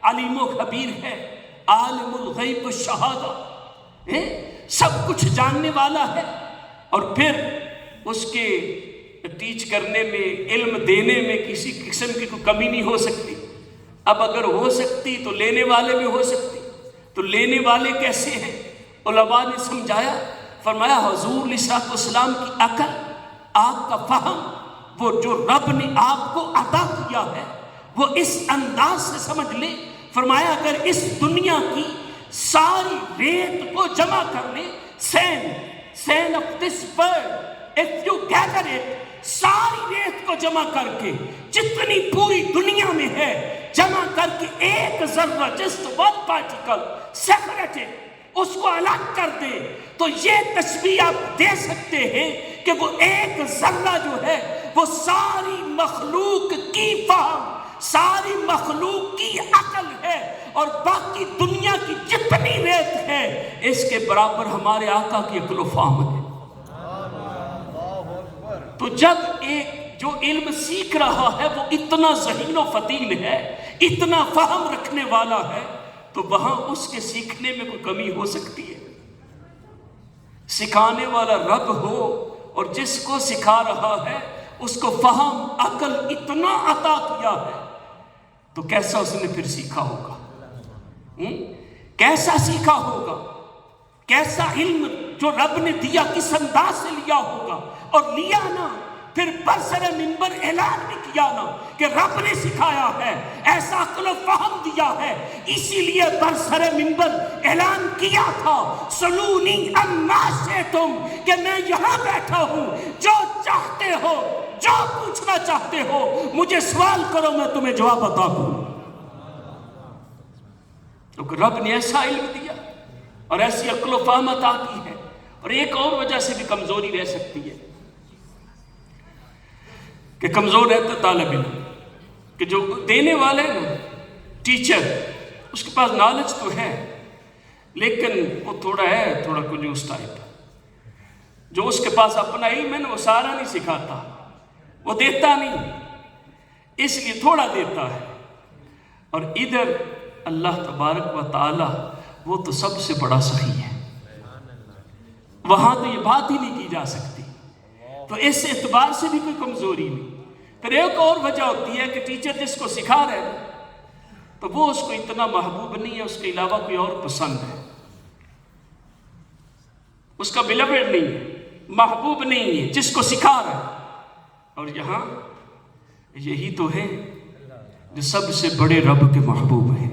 علیم و خبیر ہے، عالم الغیب الشہادہ، سب کچھ جاننے والا ہے. اور پھر اس کے ٹیچ کرنے میں، علم دینے میں کسی قسم کی کوئی کمی نہیں ہو سکتی. اب اگر ہو سکتی تو لینے والے میں ہو سکتی. تو لینے والے کیسے ہیں؟ علماء نے سمجھایا، فرمایا حضور علیہ الصلوۃ والسلام کی عقل، آپ کا فہم، وہ جو رب نے آپ کو عطا کیا ہے وہ اس انداز سے سمجھ لے. فرمایا اگر اس دنیا کی ساری ریت کو جمع کر لے، sand of this world, if you gather it، ساری ریت کو جمع کر کے جتنی پوری دنیا میں ہے جمع کر کے ایک ذرہ just one particle separate it، اس کو الگ کر دے، تو یہ تشبیہ آپ دے سکتے ہیں کہ وہ ایک ذرہ جو ہے وہ ساری مخلوق کی فہم، ساری مخلوق کی عقل ہے. اور باقی دنیا کی جتنی ریت ہے اس کے برابر ہمارے آقا کی عقل و فہم ہے. تو جب ایک جو علم سیکھ رہا ہے وہ اتنا ذہین و فطین ہے، اتنا فہم رکھنے والا ہے، تو وہاں اس کے سیکھنے میں کوئی کمی ہو سکتی ہے؟ سکھانے والا رب ہو اور جس کو سکھا رہا ہے اس کو فہم، عقل اتنا عطا کیا ہے، تو کیسا اس نے پھر سیکھا ہوگا؟ کیسا سیکھا ہوگا؟ کیسا علم جو رب نے دیا کس انداز سے لیا ہوگا؟ اور لیا نا پھر برسر منبر اعلان بھی کیا نا کہ رب نے سکھایا ہے، ایسا عقل و فہم دیا ہے. اسی لیے برسر منبر اعلان کیا تھا سلونی اما شئتم، کہ میں یہاں بیٹھا ہوں، جو چاہتے ہو، جو پوچھنا چاہتے ہو مجھے سوال کرو، میں تمہیں جواب عطا کروں. کیونکہ رب نے ایسا علم دیا اور ایسی عقل و فہم عطا کی ہے. اور ایک اور وجہ سے بھی کمزوری رہ سکتی ہے کہ کمزور رہتا طالب علم، کہ جو دینے والے نا ٹیچر، اس کے پاس نالج تو ہے لیکن وہ تھوڑا کنجوس ٹائپ. جو اس کے پاس اپنا علم ہے نا وہ سارا نہیں سکھاتا، وہ دیتا نہیں، اس لیے تھوڑا دیتا ہے. اور ادھر اللہ تبارک و تعالی وہ تو سب سے بڑا سخی ہے، وہاں تو یہ بات ہی نہیں کی جا سکتی. تو اس اعتبار سے بھی کوئی کمزوری نہیں. پھر ایک اور وجہ ہوتی ہے کہ ٹیچر جس کو سکھا رہے ہیں تو وہ اس کو اتنا محبوب نہیں ہے، اس کے علاوہ کوئی اور پسند ہے، اس کا بیلوڈ نہیں ہے. محبوب نہیں ہے جس کو سکھا رہا ہے. اور یہاں یہی تو ہے جو سب سے بڑے رب کے محبوب ہیں.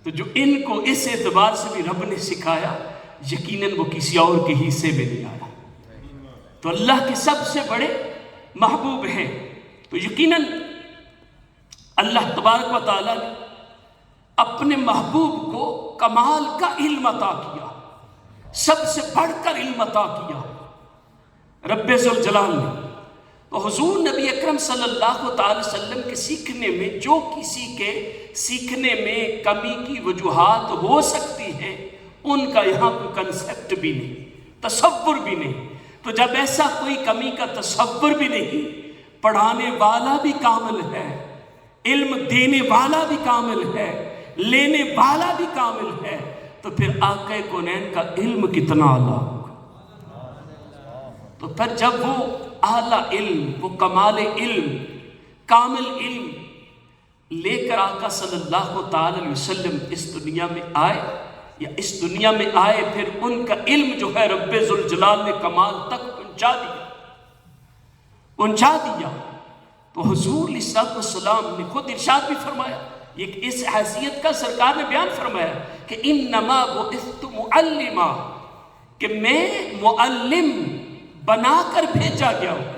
تو جو ان کو اس اعتبار سے بھی رب نے سکھایا، یقیناً وہ کسی اور کے حصے میں نہیں آیا. تو اللہ کے سب سے بڑے محبوب ہیں. تو یقیناً اللہ تبارک و تعالیٰ نے اپنے محبوب کو کمال کا علم عطا کیا، سب سے بڑھ کر علم عطا کیا رب ذوالجلال نے. تو حضور نبی اکرم صلی اللہ تعالی وسلم کے سیکھنے میں جو کسی کے سیکھنے میں کمی کی وجوہات ہو سکتی ہیں، ان کا یہاں کوئی کنسیپٹ بھی نہیں، تصور بھی نہیں. تو جب ایسا کوئی کمی کا تصور بھی نہیں، پڑھانے والا بھی کامل ہے، علم دینے والا بھی کامل ہے، لینے والا بھی کامل ہے، تو پھر آقا کونین کا علم کتنا اعلیٰ ہوگا. تو پھر جب وہ اعلیٰ علم، وہ کمال علم، کامل علم لے کر آقا صلی اللہ تعالی علیہ وسلم اس دنیا میں آئے، یا اس دنیا میں آئے، پھر ان کا علم جو ہے رب ذوالجلال نے کمال تک پہنچا دیا. تو حضور علیہ السلام نے خود ارشاد بھی فرمایا، ایک اس حیثیت کا سرکار نے بیان فرمایا کہ انما بعثت معلما، کہ میں معلم بنا کر بھیجا گیا ہوں،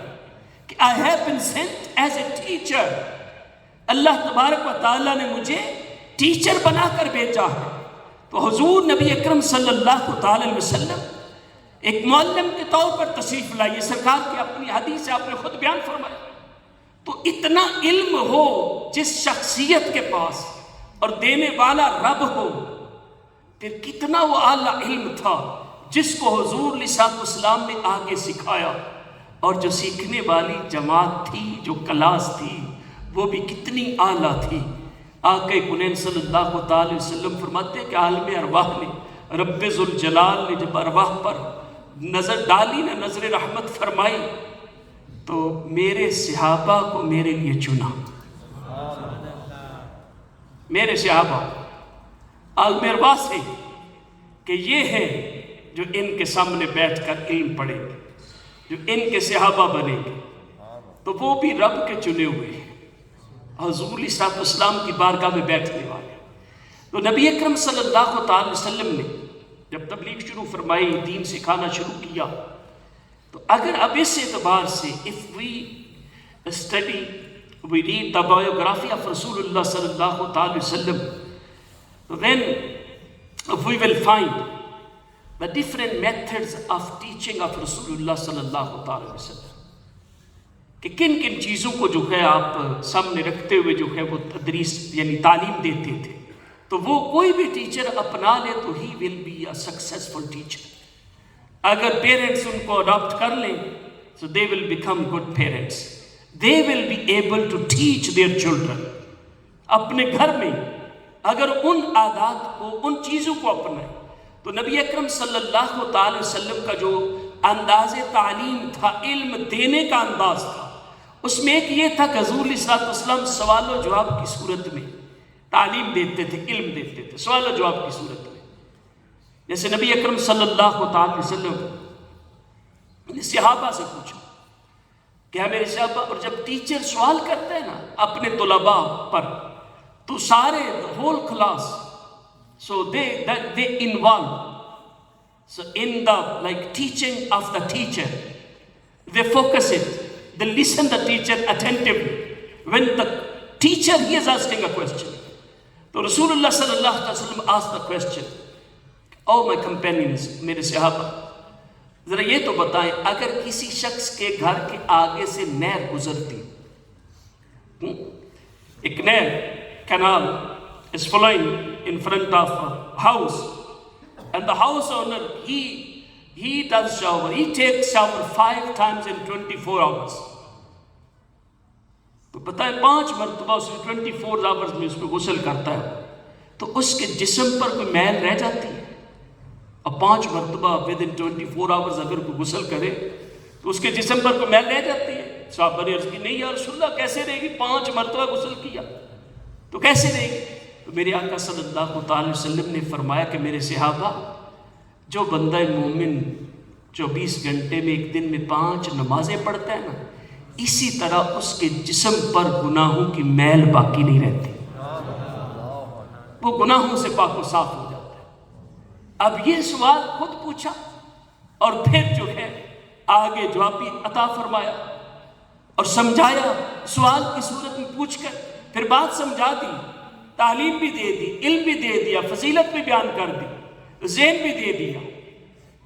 کہ I have been sent as a teacher. اللہ تبارک و تعالیٰ نے مجھے ٹیچر بنا کر بھیجا ہے. تو حضور نبی اکرم صلی اللہ تعالی علیہ وسلم ایک معلم کے طور پر تشریف لائیے. سرکار کی اپنی حدیث سے آپ نے خود بیان فرمایا. تو اتنا علم ہو جس شخصیت کے پاس، اور دینے والا رب ہو، پھر کتنا وہ اعلیٰ علم تھا جس کو حضور علیہ السلام نے آگے سکھایا. اور جو سیکھنے والی جماعت تھی، جو کلاس تھی، وہ بھی کتنی اعلیٰ تھی. آقا کونین صلی اللہ تعالی وسلم فرماتے ہیں کہ عالم ارواح نے، رب ذوالجلال نے جب ارواح پر نظر ڈالی نا، نظر رحمت فرمائی، تو میرے صحابہ کو میرے لیے چنا. میرے صحابہ عالم ارواح سے کہ یہ ہے جو ان کے سامنے بیٹھ کر علم پڑھیں گے، جو ان کے صحابہ بنیں گے. تو وہ بھی رب کے چنے ہوئے ہیں، حضور علیہ السلام کی بارگاہ میں بیٹھنے والے. تو نبی اکرم صلی اللہ تعالی وسلم نے جب تبلیغ شروع فرمائی، دین سکھانا شروع کیا، تو اگر اب اس اعتبار سے if we study, we read the biography of Rasulullah صلی اللہ تعالی وسلم, then we will find the different methods of teaching of Rasulullah صلی اللہ تعالی وسلم, کہ کن کن چیزوں کو جو ہے آپ سامنے رکھتے ہوئے جو ہے وہ تدریس یعنی تعلیم دیتے تھے. تو وہ کوئی بھی ٹیچر اپنا لے تو ہی will be a successful teacher. اگر پیرنٹس ان کو اڈاپٹ کر لیں so they will become good parents. They will be able to teach their children. اپنے گھر میں اگر ان عادات کو، ان چیزوں کو اپنائیں. تو نبی اکرم صلی اللہ تعالی وسلم کا جو انداز تعلیم تھا، علم دینے کا انداز تھا، اس میں ایک یہ تھا کہ حضور علیہ السلام سوال و جواب کی صورت میں تعلیم دیتے تھے، علم دیتے تھے، سوال و جواب کی صورت میں. جیسے نبی اکرم صلی اللہ تعالی وسلم نے صحابہ سے پوچھا کہ میرے صحابہ، اور جب ٹیچر سوال کرتے ہیں نا اپنے طلباء پر تو سارے whole class so they involve so in the like teaching of the teacher, they focus it, they listen the teacher attentively when the teacher he is asking a question. So Rasulullah sallallahu alaihi wasallam asked the question, oh my companions, میرے صحابہ ذرا یہ تو بتائیں، اگر کسی شخص کے گھر کے آگے سے نہر گزرتی، ایک نہر canal is flowing in front of a house, and the house owner he does shower, he takes shower 5 times in 24 hours. تو بتائیں 5 مرتبہ اس نے 24 hours میں اس پہ غسل کرتا ہے، تو اس کے جسم پر کوئی میل رہ جاتی ہے؟ اب 5 مرتبہ within 24 hours اگر کوئی غسل کرے تو اس کے جسم پر کوئی میل رہ جاتی ہے؟ صحابہ نے عرض کی نہیں یا رسول اللہ کیسے رہے گی، 5 مرتبہ غسل کیا تو کیسے رہے گی؟ تو میرے آقا صلی اللہ تعالی وسلم نے فرمایا کہ میرے صحابہ، جو بندہ مومن 24 گھنٹے میں ایک دن میں 5 نمازیں پڑھتا ہے نا، اسی طرح اس کے جسم پر گناہوں کی میل باقی نہیں رہتی، وہ گناہوں سے پاک و صاف ہو جاتا ہے۔ اب یہ سوال خود پوچھا اور پھر جو ہے آگے جواب بھی عطا فرمایا اور سمجھایا، سوال کی صورت میں پوچھ کر پھر بات سمجھا دی، تعلیم بھی دے دی، علم بھی دے دیا، فضیلت بھی بیان کر دی، ذہن بھی دے دیا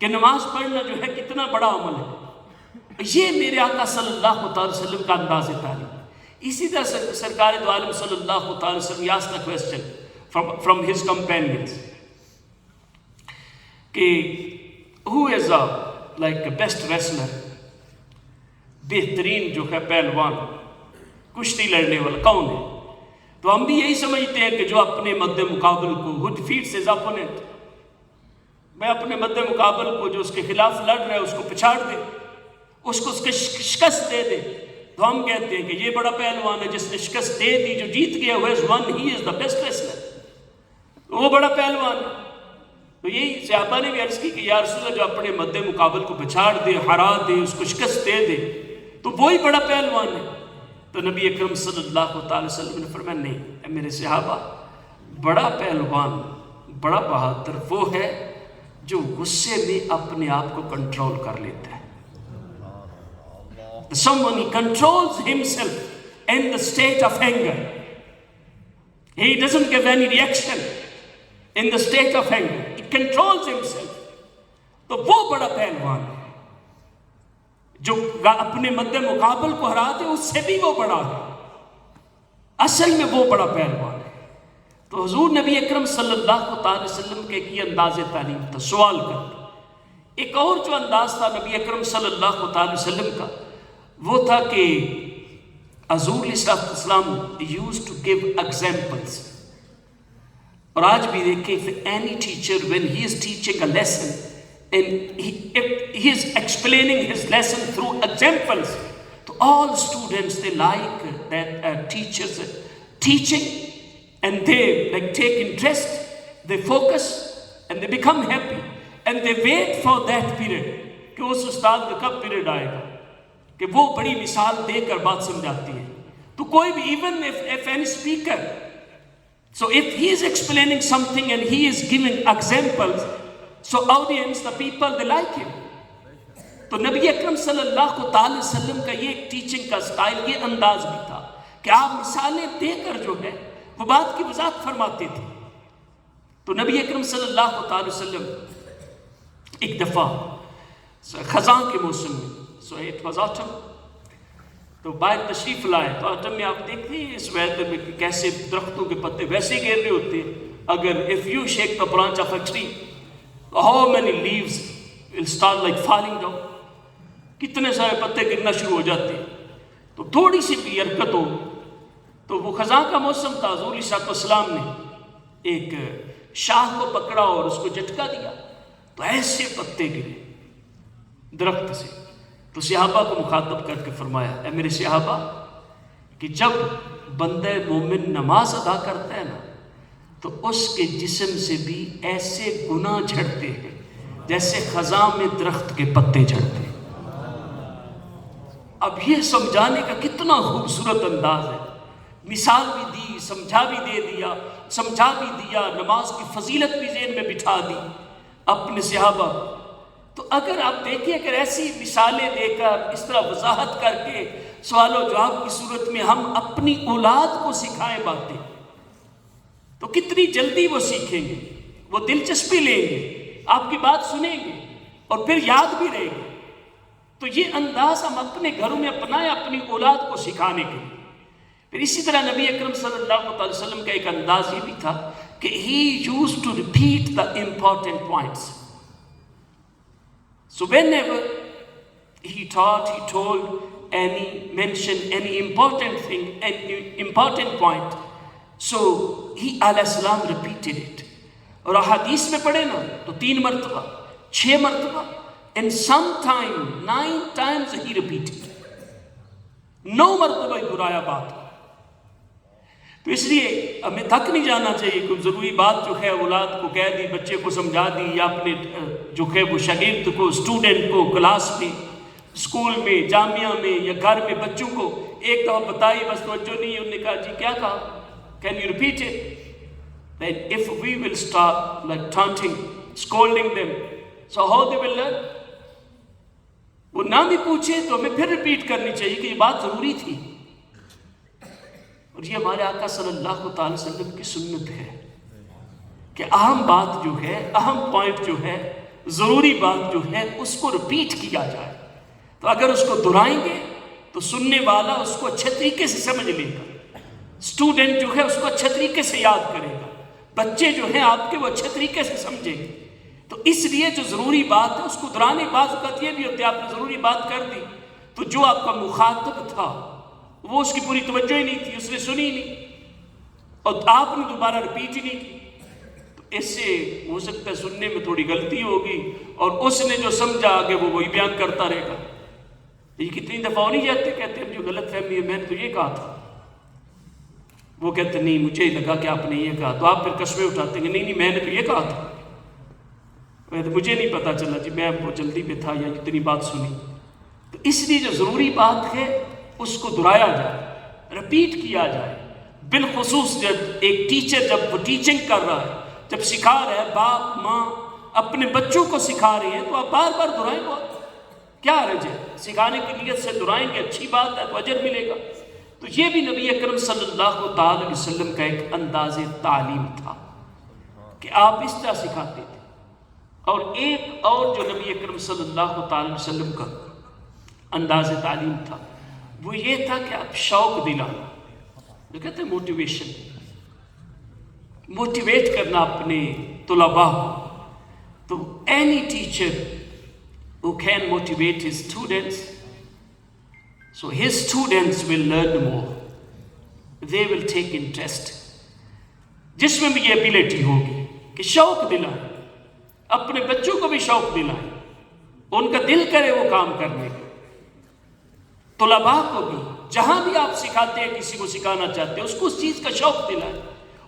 کہ نماز پڑھنا جو ہے کتنا بڑا عمل ہے۔ یہ میرے آقا صلی اللہ تعالی وسلم کا انداز تعلیم۔ اسی طرح سرکار دو عالم صلی اللہ تعالی وسلم asked a question from his companions کہ who is like a best wrestler، بہترین جو ہے پہلوان، کشتی لڑنے والا کون ہے؟ تو ہم بھی یہی سمجھتے ہیں کہ جو اپنے مد مقابل کو who defeats his opponent، میں اپنے مد مقابل کو جو اس کے خلاف لڑ رہا ہے اس کو پچھاڑ دے، اس کو شکست دے دے، تو ہم کہتے ہیں کہ یہ بڑا پہلوان ہے جس نے شکست دے دی، جو جیت گیا who has won, he is the best wrestler، وہ بڑا پہلوان ہے۔ تو یہی صحابہ نے بھی عرض کی کہ یا رسول اللہ جو اپنے مد مقابل کو پچھاڑ دے، ہرا دے، اس کو شکست دے دے تو وہی بڑا پہلوان ہے۔ تو نبی اکرم صلی اللہ تعالی وسلم نے فرمایا نہیں اے میرے صحابہ، بڑا پہلوان، بڑا بہادر وہ ہے جو غصے میں اپنے آپ کو کنٹرول کر لیتا ہے۔ Someone he controls himself in the state of anger. He doesn't give any reaction in the state of anger. He controls himself. تو وہ بڑا پہلوان ہے جو اپنے مد مقابل کو ہرا دے، اس سے بھی وہ بڑا ہے، اصل میں وہ بڑا پہلوان ہے۔ تو حضور نبی اکرم صلی اللہ تعالی وسلم کے یہ انداز تعلیم تھا، سوال کر۔ ایک اور جو انداز تھا نبی اکرم صلی اللہ تعالی وسلم کا، وہ تھا کہ حضور علیہ السلام used to give examples۔ اور آج بھی دیکھیں if any teacher when he is teaching a lesson and if he is explaining his lesson through examples, so all students they like that teachers teaching and they like take interest, they focus and they become happy and they wait for that period کہ اس استاد کا کب period آئے گا کہ وہ بڑی مثال دے کر بات سمجھاتی ہے۔ تو کوئی بھی even if any speaker, so if he is explaining something and he is giving examples, so audience, the people, they like him۔ تو نبی اکرم صلی اللہ تعالی وسلم کا یہ ٹیچنگ کا سٹائل، یہ انداز بھی تھا کہ آپ مثالیں دے کر جو ہے وہ بات کی وضاحت فرماتے تھے۔ تو نبی اکرم صلی اللہ تعالی وسلم ایک دفعہ خزاں کے موسم میں، so it was autumn، تو باہر تشریف لائے۔ تو آٹم میں آپ دیکھتے ہیں اس ویدر میں کہ کیسے درختوں کے پتے ویسے گر رہے ہوتے ہیں۔ اگر if you shake the branch of a tree, how many leaves will start like falling down، کتنے سارے پتے گرنا شروع ہو جاتے ہیں۔ تو تھوڑی سی بھی حرکت ہو تو وہ خزاں کا موسم تھا، حضور علیہ السلام نے ایک شاخ کو پکڑا اور اس کو جھٹکا دیا تو ایسے پتے گرے درخت سے۔ تو صحابہ کو مخاطب کر کے فرمایا اے میرے صحابہ کہ جب بندہ مومن نماز ادا کرتا ہے نا تو اس کے جسم سے بھی ایسے گناہ جھڑتے ہیں جیسے خزاں میں درخت کے پتے جھڑتے ہیں۔ اب یہ سمجھانے کا کتنا خوبصورت انداز ہے، مثال بھی دی، سمجھا بھی دے دیا، سمجھا بھی دیا، نماز کی فضیلت بھی ذہن میں بٹھا دی اپنے صحابہ۔ تو اگر آپ دیکھیں اگر ایسی مثالیں دے کر اس طرح وضاحت کر کے سوال و جواب کی صورت میں ہم اپنی اولاد کو سکھائیں باتیں تو کتنی جلدی وہ سیکھیں گے، وہ دلچسپی لیں گے، آپ کی بات سنیں گے اور پھر یاد بھی رہے گی۔ تو یہ انداز ہم اپنے گھروں میں اپنائیں اپنی اولاد کو سکھانے کے لیے۔ پھر اسی طرح نبی اکرم صلی اللہ علیہ وسلم کا ایک انداز یہ بھی تھا کہ he used to repeat the important points۔ So whenever he taught, he told mentioned any important thing, any important point, so he alayhi salam repeated it۔ اور احادیث میں پڑھے نا تو 3 مرتبہ 6 مرتبہ and sometime 9 times he repeated، 9 مرتبہ ہی دہرایا بات۔ تو اس لیے ہمیں تھک نہیں جانا چاہیے. کوئی ضروری بات جو ہے اولاد کو کہہ دی, بچے کو سمجھا دی, یا اپنے جو ہے وہ شاگرد کو, اسٹوڈنٹ کو کلاس میں, اسکول میں, جامعہ میں یا گھر میں بچوں کو ایک دفعہ بتائی, بس توجہ نہیں. انہوں نے کہا جی کیا کہا, can you repeat it. That if we will start like taunting, scolding them, so how they will learn? وہ نہ بھی پوچھے تو ہمیں پھر ریپیٹ کرنی چاہیے کہ یہ بات ضروری تھی. اور یہ ہمارے آقا صلی اللہ تعالی وسلم کی سنت ہے کہ اہم بات جو ہے, اہم پوائنٹ جو ہے, ضروری بات جو ہے, اس کو ریپیٹ کیا جائے. تو اگر اس کو دہرائیں گے تو سننے والا اس کو اچھے طریقے سے سمجھ لے گا, اسٹوڈنٹ جو ہے اس کو اچھے طریقے سے یاد کرے گا, بچے جو ہیں آپ کے وہ اچھے طریقے سے سمجھیں گے. تو اس لیے جو ضروری بات ہے اس کو دہرانے. بعض اوقات یہ بھی ہوتے ہیں آپ نے ضروری بات کر دی تو جو آپ کا مخاطب تھا وہ اس کی پوری توجہ ہی نہیں تھی, اس نے سنی نہیں, اور آپ نے دوبارہ ریپیٹ ہی نہیں کی. تو اس سے ہو سکتا ہے سننے میں تھوڑی غلطی ہوگی اور اس نے جو سمجھا آگے وہ وہی بیان کرتا رہے گا. یہ کتنی دفعہ نہیں جاتے, کہتے ہیں جو غلط فہمی ہے میں نے تو یہ کہا تھا, وہ کہتے نہیں مجھے لگا کہ آپ نے یہ کہا, تو آپ پھر قسمیں اٹھاتے ہیں نہیں میں نے تو یہ کہا تھا, مجھے نہیں پتا چلا جی, میں وہ جلدی میں تھا یا اتنی بات سنی. تو اس لیے جو ضروری بات ہے اس کو دہرایا جائے, ریپیٹ کیا جائے. بالخصوص جب ایک ٹیچر جب وہ ٹیچنگ کر رہا ہے, جب سکھا رہا ہے, باپ ماں اپنے بچوں کو سکھا رہے ہیں تو آپ بار بار دہرائیں. بہت کیا حرج ہے, سکھانے کی نیت سے دہرائیں گے, اچھی بات ہے, تو اجر ملے گا. تو یہ بھی نبی اکرم صلی اللہ تعالی وسلم کا ایک انداز تعلیم تھا کہ آپ اس طرح سکھاتے تھے. اور ایک اور جو نبی اکرم صلی اللہ تعالی وسلم کا انداز تعلیم تھا وہ یہ تھا کہ آپ شوق دلانا, جو کہتے ہیں موٹیویشن, موٹیویٹ کرنا اپنے طلباء کو. تو any teacher who can motivate his students, so his students will learn more, they will take interest. جس میں بھی یہ ابیلٹی ہوگی کہ شوق دلائیں, اپنے بچوں کو بھی شوق دلائیں, ان کا دل کرے وہ کام کرنے کا. طلباء کو بھی جہاں بھی آپ سکھاتے ہیں, کسی کو سکھانا چاہتے ہیں, اس کو اس چیز کا شوق دلائیں.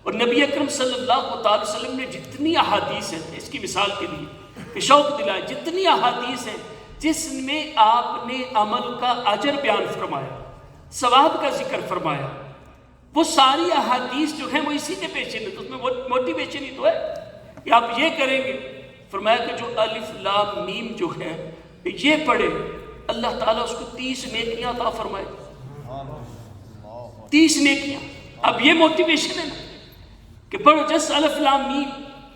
اور نبی اکرم صلی اللہ تعالی وسلم نے جتنی احادیث ہیں, اس کی مثال کے لیے کہ شوق دلائے, جتنی احادیث ہیں جس میں آپ نے عمل کا اجر بیان فرمایا, ثواب کا ذکر فرمایا, وہ ساری احادیث جو ہیں وہ اسی کے پیچھے ہیں. تو اس میں موٹیویشن ہی تو ہے کہ آپ یہ کریں گے. فرمایا کہ جو الف لام میم جو ہے یہ پڑھے, اللہ تعالیٰ اس کو 30 نیکیاں عطا فرمائے. 30 نیکیاں. اب یہ موٹیویشن ہے نا کہ پڑھو جس الف لام میم.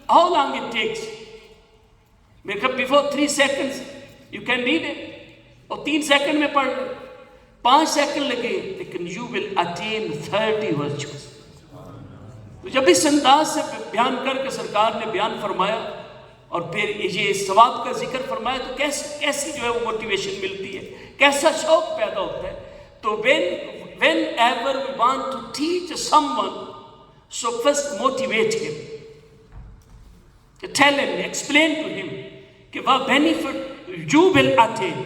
How long it takes? میرے کہا before 3 seconds you can read it, اور 3 سیکنڈ میں پڑھ لیں, 5 سیکنڈ لگے, لیکن you will attain 30 virtues. تو جب اس انداز سے بیان کر کے سرکار نے بیان فرمایا اور پھر یہ ثواب کا ذکر فرمایا تو کیسی جو ہے وہ موٹیویشن ملتی ہے, کیسا شوق پیدا ہوتا ہے. تو whenever we want to teach someone, so first motivate him, tell him, explain to him کہ what benefit you will attain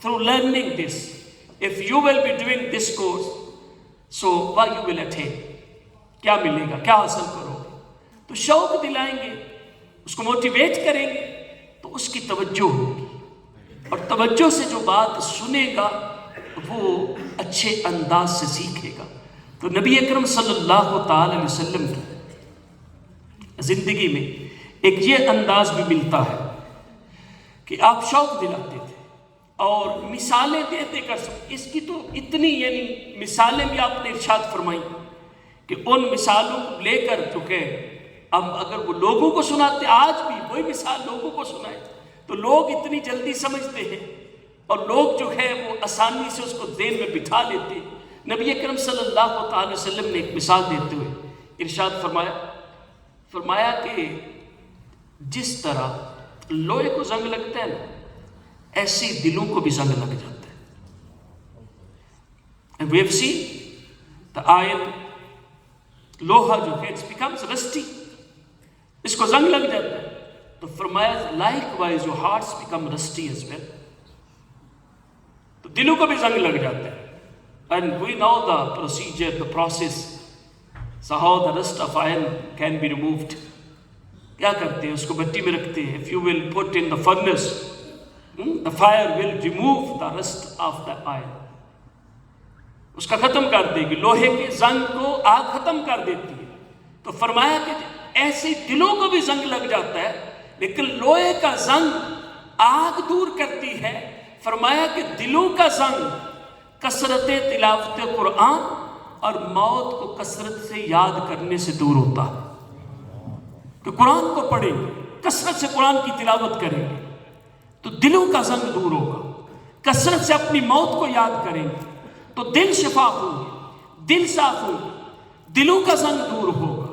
through learning this. If you will be doing this course, so what you will attain, کیا ملے گا, کیا حاصل کرو گے. تو شوق دلائیں گے, اس کو موٹیویٹ کریں گے تو اس کی توجہ ہوگی, اور توجہ سے جو بات سنے گا وہ اچھے انداز سے سیکھے گا. تو نبی اکرم صلی اللہ تعالی علیہ وسلم کی زندگی میں ایک یہ انداز بھی ملتا ہے کہ آپ شوق دلاتے تھے اور مثالیں دیتے کر سکتے. اس کی تو اتنی یعنی مثالیں بھی آپ نے ارشاد فرمائی کہ ان مثالوں کو لے کر جو کہ اب اگر وہ لوگوں کو سناتے, آج بھی وہی مثال لوگوں کو سنائے تو لوگ اتنی جلدی سمجھتے ہیں اور لوگ جو ہے وہ آسانی سے اس کو ذہن میں بٹھا لیتے. نبی اکرم صلی اللہ تعالی وسلم نے ایک مثال دیتے ہوئے ارشاد فرمایا کہ جس طرح لوہے کو زنگ لگتا ہے نا, ایسی دلوں کو بھی زنگ لگ جاتا ہے. And we have seen the iron, لوہا جو ہے it becomes rusty, اس کو زنگ لگ جاتا ہے. تو فرمایا likewise your hearts become rusty as well. تو دلوں کو بھی زنگ لگ جاتا ہے. And we know the procedure, the process So how the rust of iron can be removed? کیا کرتے ہیں؟ اس کو بٹی میں رکھتے ہیں. If you will put in the furnace, the fire will remove the rust of the iron. اس کا ختم کر دے گی. لوہے کے زنگ کو آگ ختم کر دیتی ہے. تو فرمایا کہ ایسے دلوں کو بھی زنگ لگ جاتا ہے لیکن لوہے کا زنگ آگ دور کرتی ہے. فرمایا کہ دلوں کا زنگ کثرت تلاوت قرآن اور موت کو کثرت سے یاد کرنے سے دور ہوتا ہے. کہ قرآن کو پڑھیں گے, کثرت سے قرآن کی تلاوت کریں گے تو دلوں کا زنگ دور ہوگا. کثرت سے اپنی موت کو یاد کریں گے تو دل شفاف ہوں گے, دل صاف ہوں گے, دلوں کا زنگ دور ہوگا.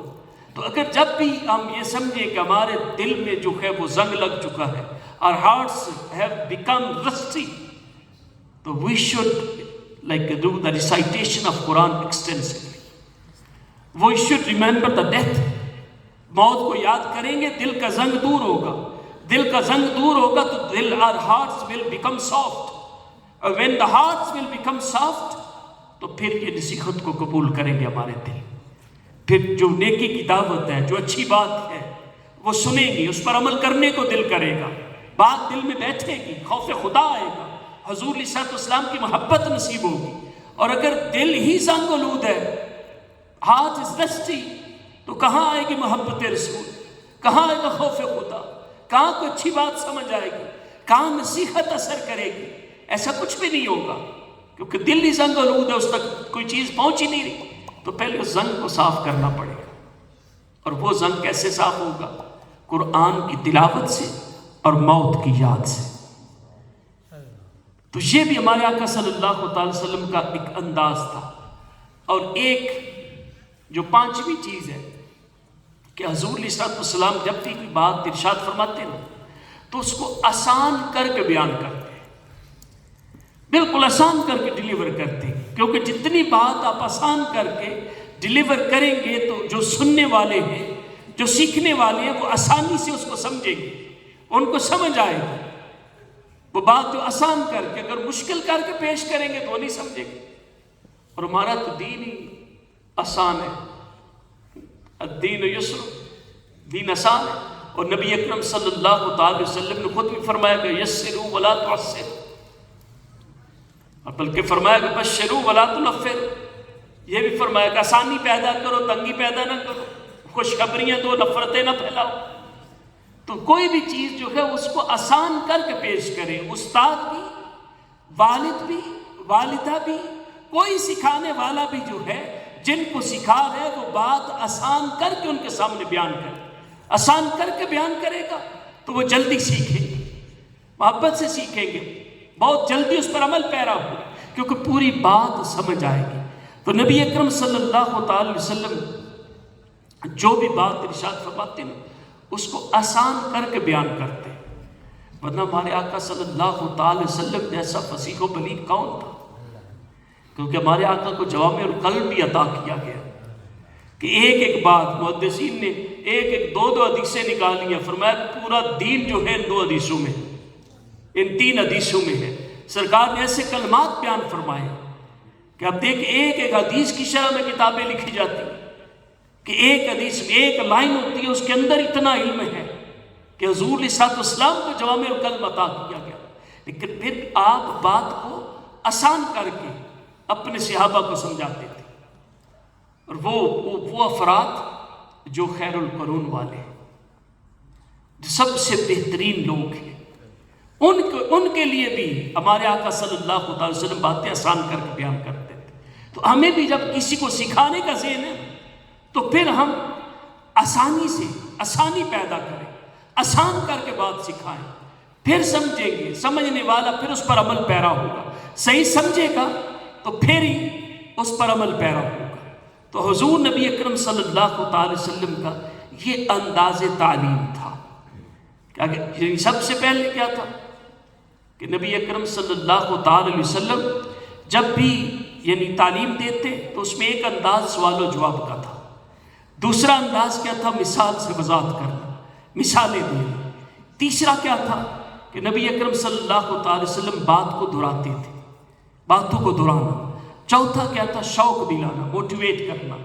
تو اگر جب بھی ہم یہ سمجھیں کہ ہمارے دل میں جو ہے وہ زنگ لگ چکا ہے, our hearts have become rusty, so we should like do the recitation of Quran extensively. We should remember the death. موت کو یاد کریں گے, دل کا زنگ دور ہوگا. دل کا زنگ دور ہوگا تو دل, our hearts will become soft. And when the hearts will become soft, تو پھر یہ نصیحت کو قبول کریں گے ہمارے دل. پھر جو نیکی کی دعوت ہے, جو اچھی بات ہے وہ سنیں گی, اس پر عمل کرنے کو دل کرے گا. بات دل میں بیٹھے گی, خوف خدا آئے گا, حضور علیہ السلام کی محبت نصیب ہوگی. اور اگر دل ہی زنگ آلود ہے, heart is rusty, تو کہاں آئے گی محبت رسول, کہاں آئے گا خوف خدا, کہاں کوئی اچھی بات سمجھ آئے گی, کہاں نصیحت اثر کرے گی؟ ایسا کچھ بھی نہیں ہوگا کیونکہ دل ہی زنگ آلود ہے, اس تک کوئی چیز پہنچ ہی نہیں رہی. تو پہلے اس زنگ کو صاف کرنا پڑے گا. اور وہ زنگ کیسے صاف ہوگا؟ قرآن کی تلاوت سے اور موت کی یاد سے. تو یہ بھی ہمارے آقا صلی اللہ تعالی وسلم کا ایک انداز تھا. اور ایک جو پانچویں چیز ہے کہ حضور علیہ السلام جب بھی کوئی بات ارشاد فرماتے ہیں تو اس کو آسان کر کے بیان کرتے ہیں, بالکل آسان کر کے ڈیلیور کرتے ہیں. کیونکہ جتنی بات آپ آسان کر کے ڈیلیور کریں گے تو جو سننے والے ہیں, جو سیکھنے والے ہیں, وہ آسانی سے اس کو سمجھیں گے, ان کو سمجھ آئے گی. وہ بات جو آسان کر کے اگر مشکل کر کے پیش کریں گے تو وہ نہیں سمجھیں گے. اور ہمارا تو دین ہی آسان ہے, الدین یسر, دین آسان ہے. اور نبی اکرم صلی اللہ تعالی وسلم نے خود بھی فرمایا کہ یسروا ولا تعسروا, اور بلکہ فرمایا کہ بشروا ولا تنفروا. یہ بھی فرمایا کہ آسانی پیدا کرو, تنگی پیدا نہ کرو, خوشخبریاں دو, نفرتیں نہ پھیلاؤ. تو کوئی بھی چیز جو ہے اس کو آسان کر کے پیش کرے. استاد بھی, والد بھی, والدہ بھی, کوئی سکھانے والا بھی جو ہے, جن کو سکھا رہے وہ بات آسان کر کے ان کے سامنے بیان کرے. آسان کر کے بیان کرے گا تو وہ جلدی سیکھیں گے, محبت سے سیکھیں گے, بہت جلدی اس پر عمل پیرا ہو, کیونکہ پوری بات سمجھ آئے گی. تو نبی اکرم صلی اللہ تعالی وسلم جو بھی بات ارشاد فرماتے ہیں اس کو آسان کر کے بیان کرتے ہیں. ورنہ ہمارے آقا صلی اللہ تعالی وسلم جیسا فصیح و بلیغ کون تھا؟ کیونکہ ہمارے آقا کو جوامع القلم بھی عطا کیا گیا کہ ایک ایک بات, محدثین نے ایک ایک دو حدیثیں نکالی ہیں. فرمایا پورا دین جو ہے ان 2 حدیثوں میں, ان 3 حدیثوں میں ہے. سرکار نے ایسے کلمات بیان فرمائے کہ اب دیکھ, ایک ایک حدیث کی شرح میں کتابیں لکھی جاتی ہیں کہ ایک حدیث میں ایک لائن ہوتی ہے, اس کے اندر اتنا علم ہے کہ حضور علیہ السلام کو جوامع القلم عطا کیا گیا. لیکن پھر آپ بات کو آسان کر کے اپنے صحابہ کو سمجھاتے تھے. اور وہ افراد جو خیر القرون والے ہیں, جو سب سے بہترین لوگ ہیں, ان کے لیے بھی ہمارے آقا صلی اللہ علیہ وسلم باتیں آسان کر کے بیان کرتے تھے. تو ہمیں بھی جب کسی کو سکھانے کا ذہن ہے تو پھر ہم آسانی پیدا کریں, آسان کر کے بات سکھائیں, پھر سمجھیں گے. سمجھنے والا پھر اس پر عمل پیرا ہوگا, صحیح سمجھے گا تو پھر ہی اس پر عمل پیرا ہوگا. تو حضور نبی اکرم صلی اللہ تعالی وسلم کا یہ انداز تعلیم تھا. سب سے پہلے کیا تھا کہ نبی اکرم صلی اللہ تعالی وسلم جب بھی یعنی تعلیم دیتے تو اس میں ایک انداز سوال و جواب کا تھا. دوسرا انداز کیا تھا؟ مثال سے وضاحت کرنا, مثالیں دینا. تیسرا کیا تھا کہ نبی اکرم صلی اللہ تعالی وسلم بات کو دہراتے تھے, باتوں کو دہرانا. چوتھا کیا تھا؟ شوق دلانا, موٹیویٹ کرنا.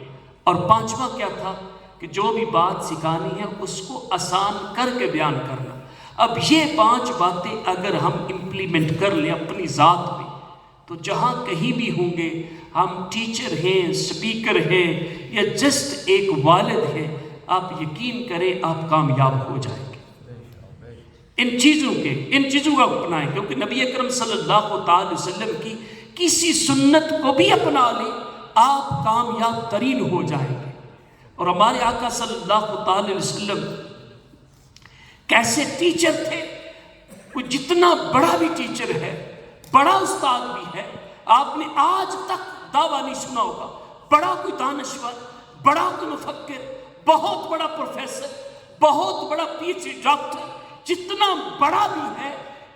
اور پانچواں کیا تھا کہ جو بھی بات سکھانی ہے اس کو آسان کر کے بیان کرنا۔ اب یہ 5 باتیں اگر ہم امپلیمنٹ کر لیں اپنی ذات میں تو جہاں کہیں بھی ہوں گے، ہم ٹیچر ہیں، سپیکر ہیں یا جسٹ ایک والد ہیں، آپ یقین کریں آپ کامیاب ہو جائیں گے۔ ان چیزوں کا اپنائیں، کیونکہ نبی اکرم صلی اللہ تعالی وسلم کی کسی سنت کو بھی اپنا لیں آپ کامیاب ترین ہو جائیں گے۔ اور ہمارے آقا صلی اللہ تعالی وسلم کیسے ٹیچر تھے؟ وہ جتنا بڑا بھی ٹیچر ہے، بڑا استاد بھی ہے، آپ نے آج تک دعویٰ نہیں سنا ہوگا بڑا کوئی دانشور، بڑا کوئی مفکر، بہت بڑا پروفیسر، بہت بڑا پی ایچ ڈی ڈاکٹر، جتنا بڑا بھی ہے،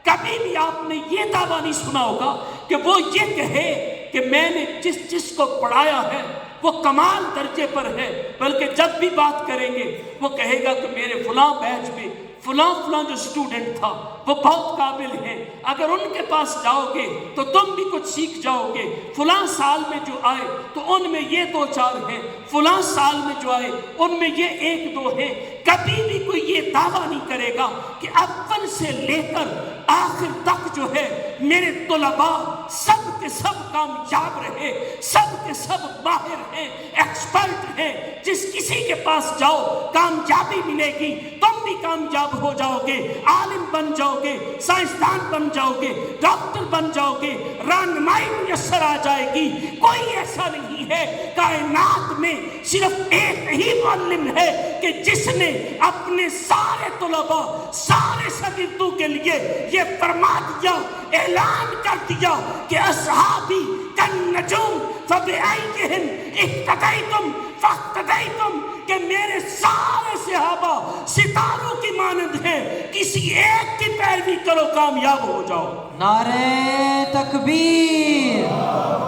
کبھی بھی آپ نے یہ دعویٰ نہیں سنا ہوگا کہ وہ یہ کہے کہ میں نے جس کو پڑھایا ہے وہ کمال درجے پر ہے، بلکہ جب بھی بات کریں گے وہ کہے گا کہ میرے فلاں بیچ میں فلاں جو اسٹوڈنٹ تھا وہ بہت قابل ہیں، اگر ان کے پاس جاؤ گے تو تم بھی کچھ سیکھ جاؤ گے، فلاں سال میں جو آئے تو ان میں یہ 2-4 ہیں، فلاں سال میں جو آئے ان میں یہ 1-2 ہیں۔ کبھی بھی کوئی یہ دعویٰ نہیں کرے گا کہ اول سے لے کر آخر تک جو ہے میرے طلباء سب کے سب کامیاب رہے، سب کے سب ماہر ہیں، ایکسپرٹ ہیں، جس کسی کے پاس جاؤ کامیابی ملے گی، تم بھی کامیاب ہو جاؤ گے، عالم بن جاؤ گے، سائنسدان بن جاؤ گے، ڈاکٹر بن جاؤ گے، رہنمائی میسر آ جائے گی۔ کوئی ایسا نہیں ہے کائنات میں، صرف ایک ہی معلم ہے کہ جس نے اپنے سارے طلباء، سارے شاگردوں کے لیے یہ فرما دیا، اعلان کر دیا کہ اصحابی کالنجوم فبأیہم اقتدیتم فاقتدیتم، کہ میرے سارے صحابہ ستاروں کی مانند ہیں، کسی ایک کی پیروی کرو کامیاب ہو جاؤ۔ نعرہ تکبیر،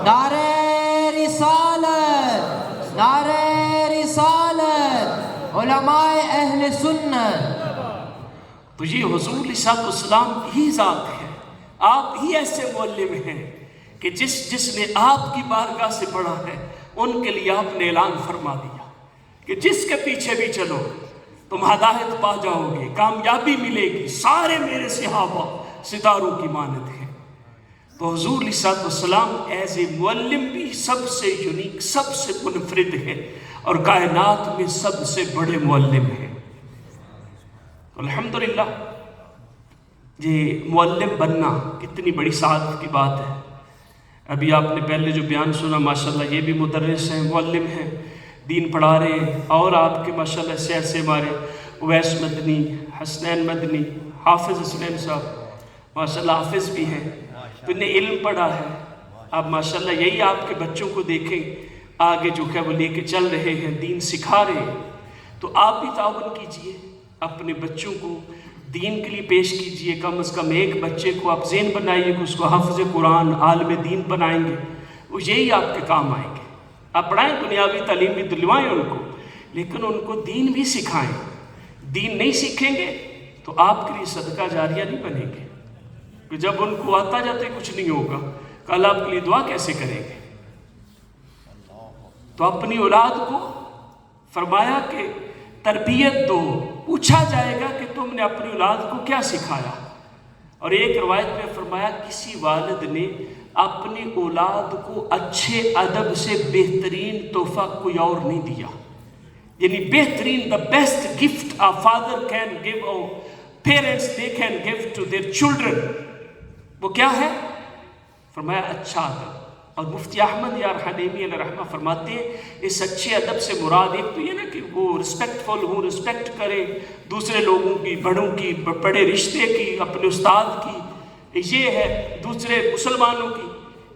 نعرہ رسالت، نعرہ رسالت، علماء اہل سنت۔ تو یہ حضور علیہ الصلوۃ والسلام ہی ذات ہے، آپ ہی ایسے معلم ہیں کہ جس نے آپ کی بارگاہ سے پڑھا ہے ان کے لیے آپ نے اعلان فرما دیا کہ جس کے پیچھے بھی چلو تم ہدایت پا جاؤ گے، کامیابی ملے گی، سارے میرے صحابہ ستاروں کی مانند ہیں۔ تو حضور علیہ الصلوۃ والسلام ایز اے معلم بھی سب سے یونیک، سب سے منفرد ہے اور کائنات میں سب سے بڑے معلم ہیں۔ الحمدللہ یہ معلم بننا کتنی بڑی سعادت کی بات ہے۔ ابھی آپ نے پہلے جو بیان سنا، ماشاءاللہ یہ بھی مدرس ہیں، معلم ہیں، دین پڑھا رہے ہیں، اور آپ کے ماشاءاللہ سے ہمارے اویس مدنی، حسنین مدنی، حافظ حسنین صاحب ماشاءاللہ حافظ بھی ہیں، تو انہیں علم پڑھا ہے۔ آپ ماشاءاللہ یہی آپ کے بچوں کو دیکھیں آگے جو کہ وہ لے کے چل رہے ہیں، دین سکھا رہے ہیں، تو آپ بھی تعاون کیجئے، اپنے بچوں کو دین کے لیے پیش کیجئے۔ کم از کم ایک بچے کو آپ ذہن بنائیے کہ اس کو حافظ قرآن، عالم دین بنائیں گے، وہ یہی آپ کے کام آئیں گے۔ آپ پڑھائیں، دنیاوی تعلیم بھی دلوائیں ان کو، لیکن ان کو دین بھی سکھائیں۔ دین نہیں سیکھیں گے تو آپ کے لیے صدقہ جاریہ نہیں بنیں گے، کہ جب ان کو آتا جاتے کچھ نہیں ہوگا، کل آپ کے لیے دعا کیسے کریں گے؟ تو اپنی اولاد کو فرمایا کہ تربیت دو، پوچھا جائے گا کہ تم نے اپنی اولاد کو کیا سکھایا۔ اور ایک روایت میں فرمایا کسی والد نے اپنی اولاد کو اچھے ادب سے بہترین تحفہ کوئی اور نہیں دیا، یعنی بہترین the best gift a father can give or parents they can give to their children، وہ کیا ہے؟ فرمایا اچھا ادب۔ اور مفتی احمد یار حنیمی علیہ رحمہ فرماتے ہیں اس اچھے ادب سے مراد ایک تو یہ نا کہ وہ رسپیکٹفل ہوں، رسپیکٹ کرے دوسرے لوگوں کی، بڑوں کی، بڑے رشتے کی، اپنے استاد کی، یہ ہے دوسرے مسلمانوں کی،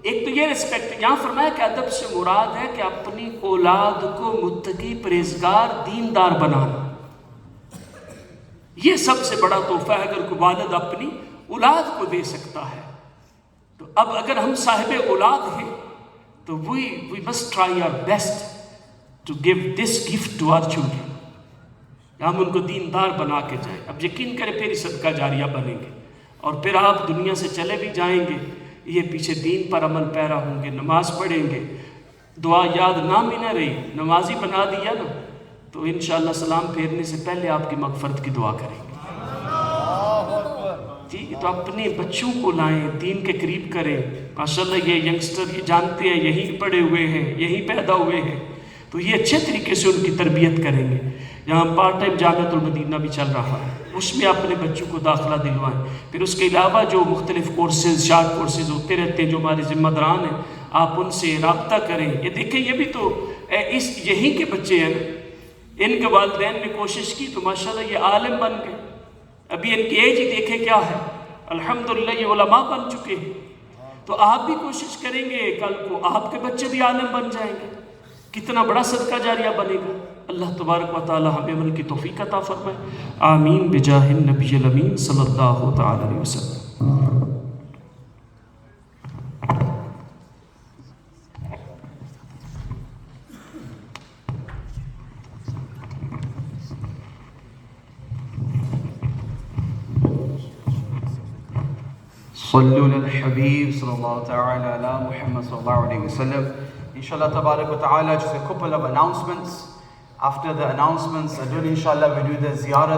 ایک تو یہ رسپیکٹ۔ یہاں فرمایا کہ ادب سے مراد ہے کہ اپنی اولاد کو متقی، پرہیزگار، دیندار بنانا، یہ سب سے بڑا تحفہ ہے اگر کوئی والد اپنی اولاد کو دے سکتا ہے۔ تو اب اگر ہم صاحب اولاد ہیں تو we must try our best to give this gift to our children، ہم ان کو دیندار بنا کے جائیں۔ اب یقین کریں پھر صدقہ جاریہ بنیں گے، اور پھر آپ دنیا سے چلے بھی جائیں گے، یہ پیچھے دین پر عمل پیرا ہوں گے، نماز پڑھیں گے، دعا یاد نام ہی نہ رہی، نمازی بنا دیا نا، تو انشاءاللہ سلام پھیرنے سے پہلے آپ کی مغفرت کی دعا کریں گے. ٹھیک ہے، تو اپنے بچوں کو لائیں، دین کے قریب کریں. ماشاءاللہ یہ ینگسٹر یہ جانتے ہیں، یہیں پڑے ہوئے ہیں، یہیں پیدا ہوئے ہیں، تو یہ اچھے طریقے سے ان کی تربیت کریں گے. یہاں پارٹ ٹائم جامعۃ المدینہ بھی چل رہا ہے، اس میں اپنے بچوں کو داخلہ دلوائیں. پھر اس کے علاوہ جو مختلف کورسز، شارٹ کورسز ہوتے رہتے ہیں جو ہمارے ذمہ داران ہیں، آپ ان سے رابطہ کریں. یہ دیکھیں، یہ بھی تو یہیں کے بچے ہیں نا، ان کے والدین نے کوشش کی تو ماشاءاللہ یہ عالم بن گئے. ابھی ان کی ایج ہی دیکھیں کیا ہے، الحمدللہ یہ علماء بن چکے ہیں. تو آپ بھی کوشش کریں گے کل کو آپ کے بچے بھی عالم بن جائیں گے، کتنا بڑا صدقہ جاریہ بنے گا. اللہ تبارک و تعالی ہمیں عمل کی توفیق عطا فرمائے. آمین بجاہ النبی الامین صلی اللہ تعالی علیہ وسلم. صلو علی الحبیب صلی اللہ تعالی علی Muhammad sallallahu alayhi wa sallam. Inshallah tabarak wa ta'ala, just a couple of announcements. After the announcements, inshallah we do the ziyarat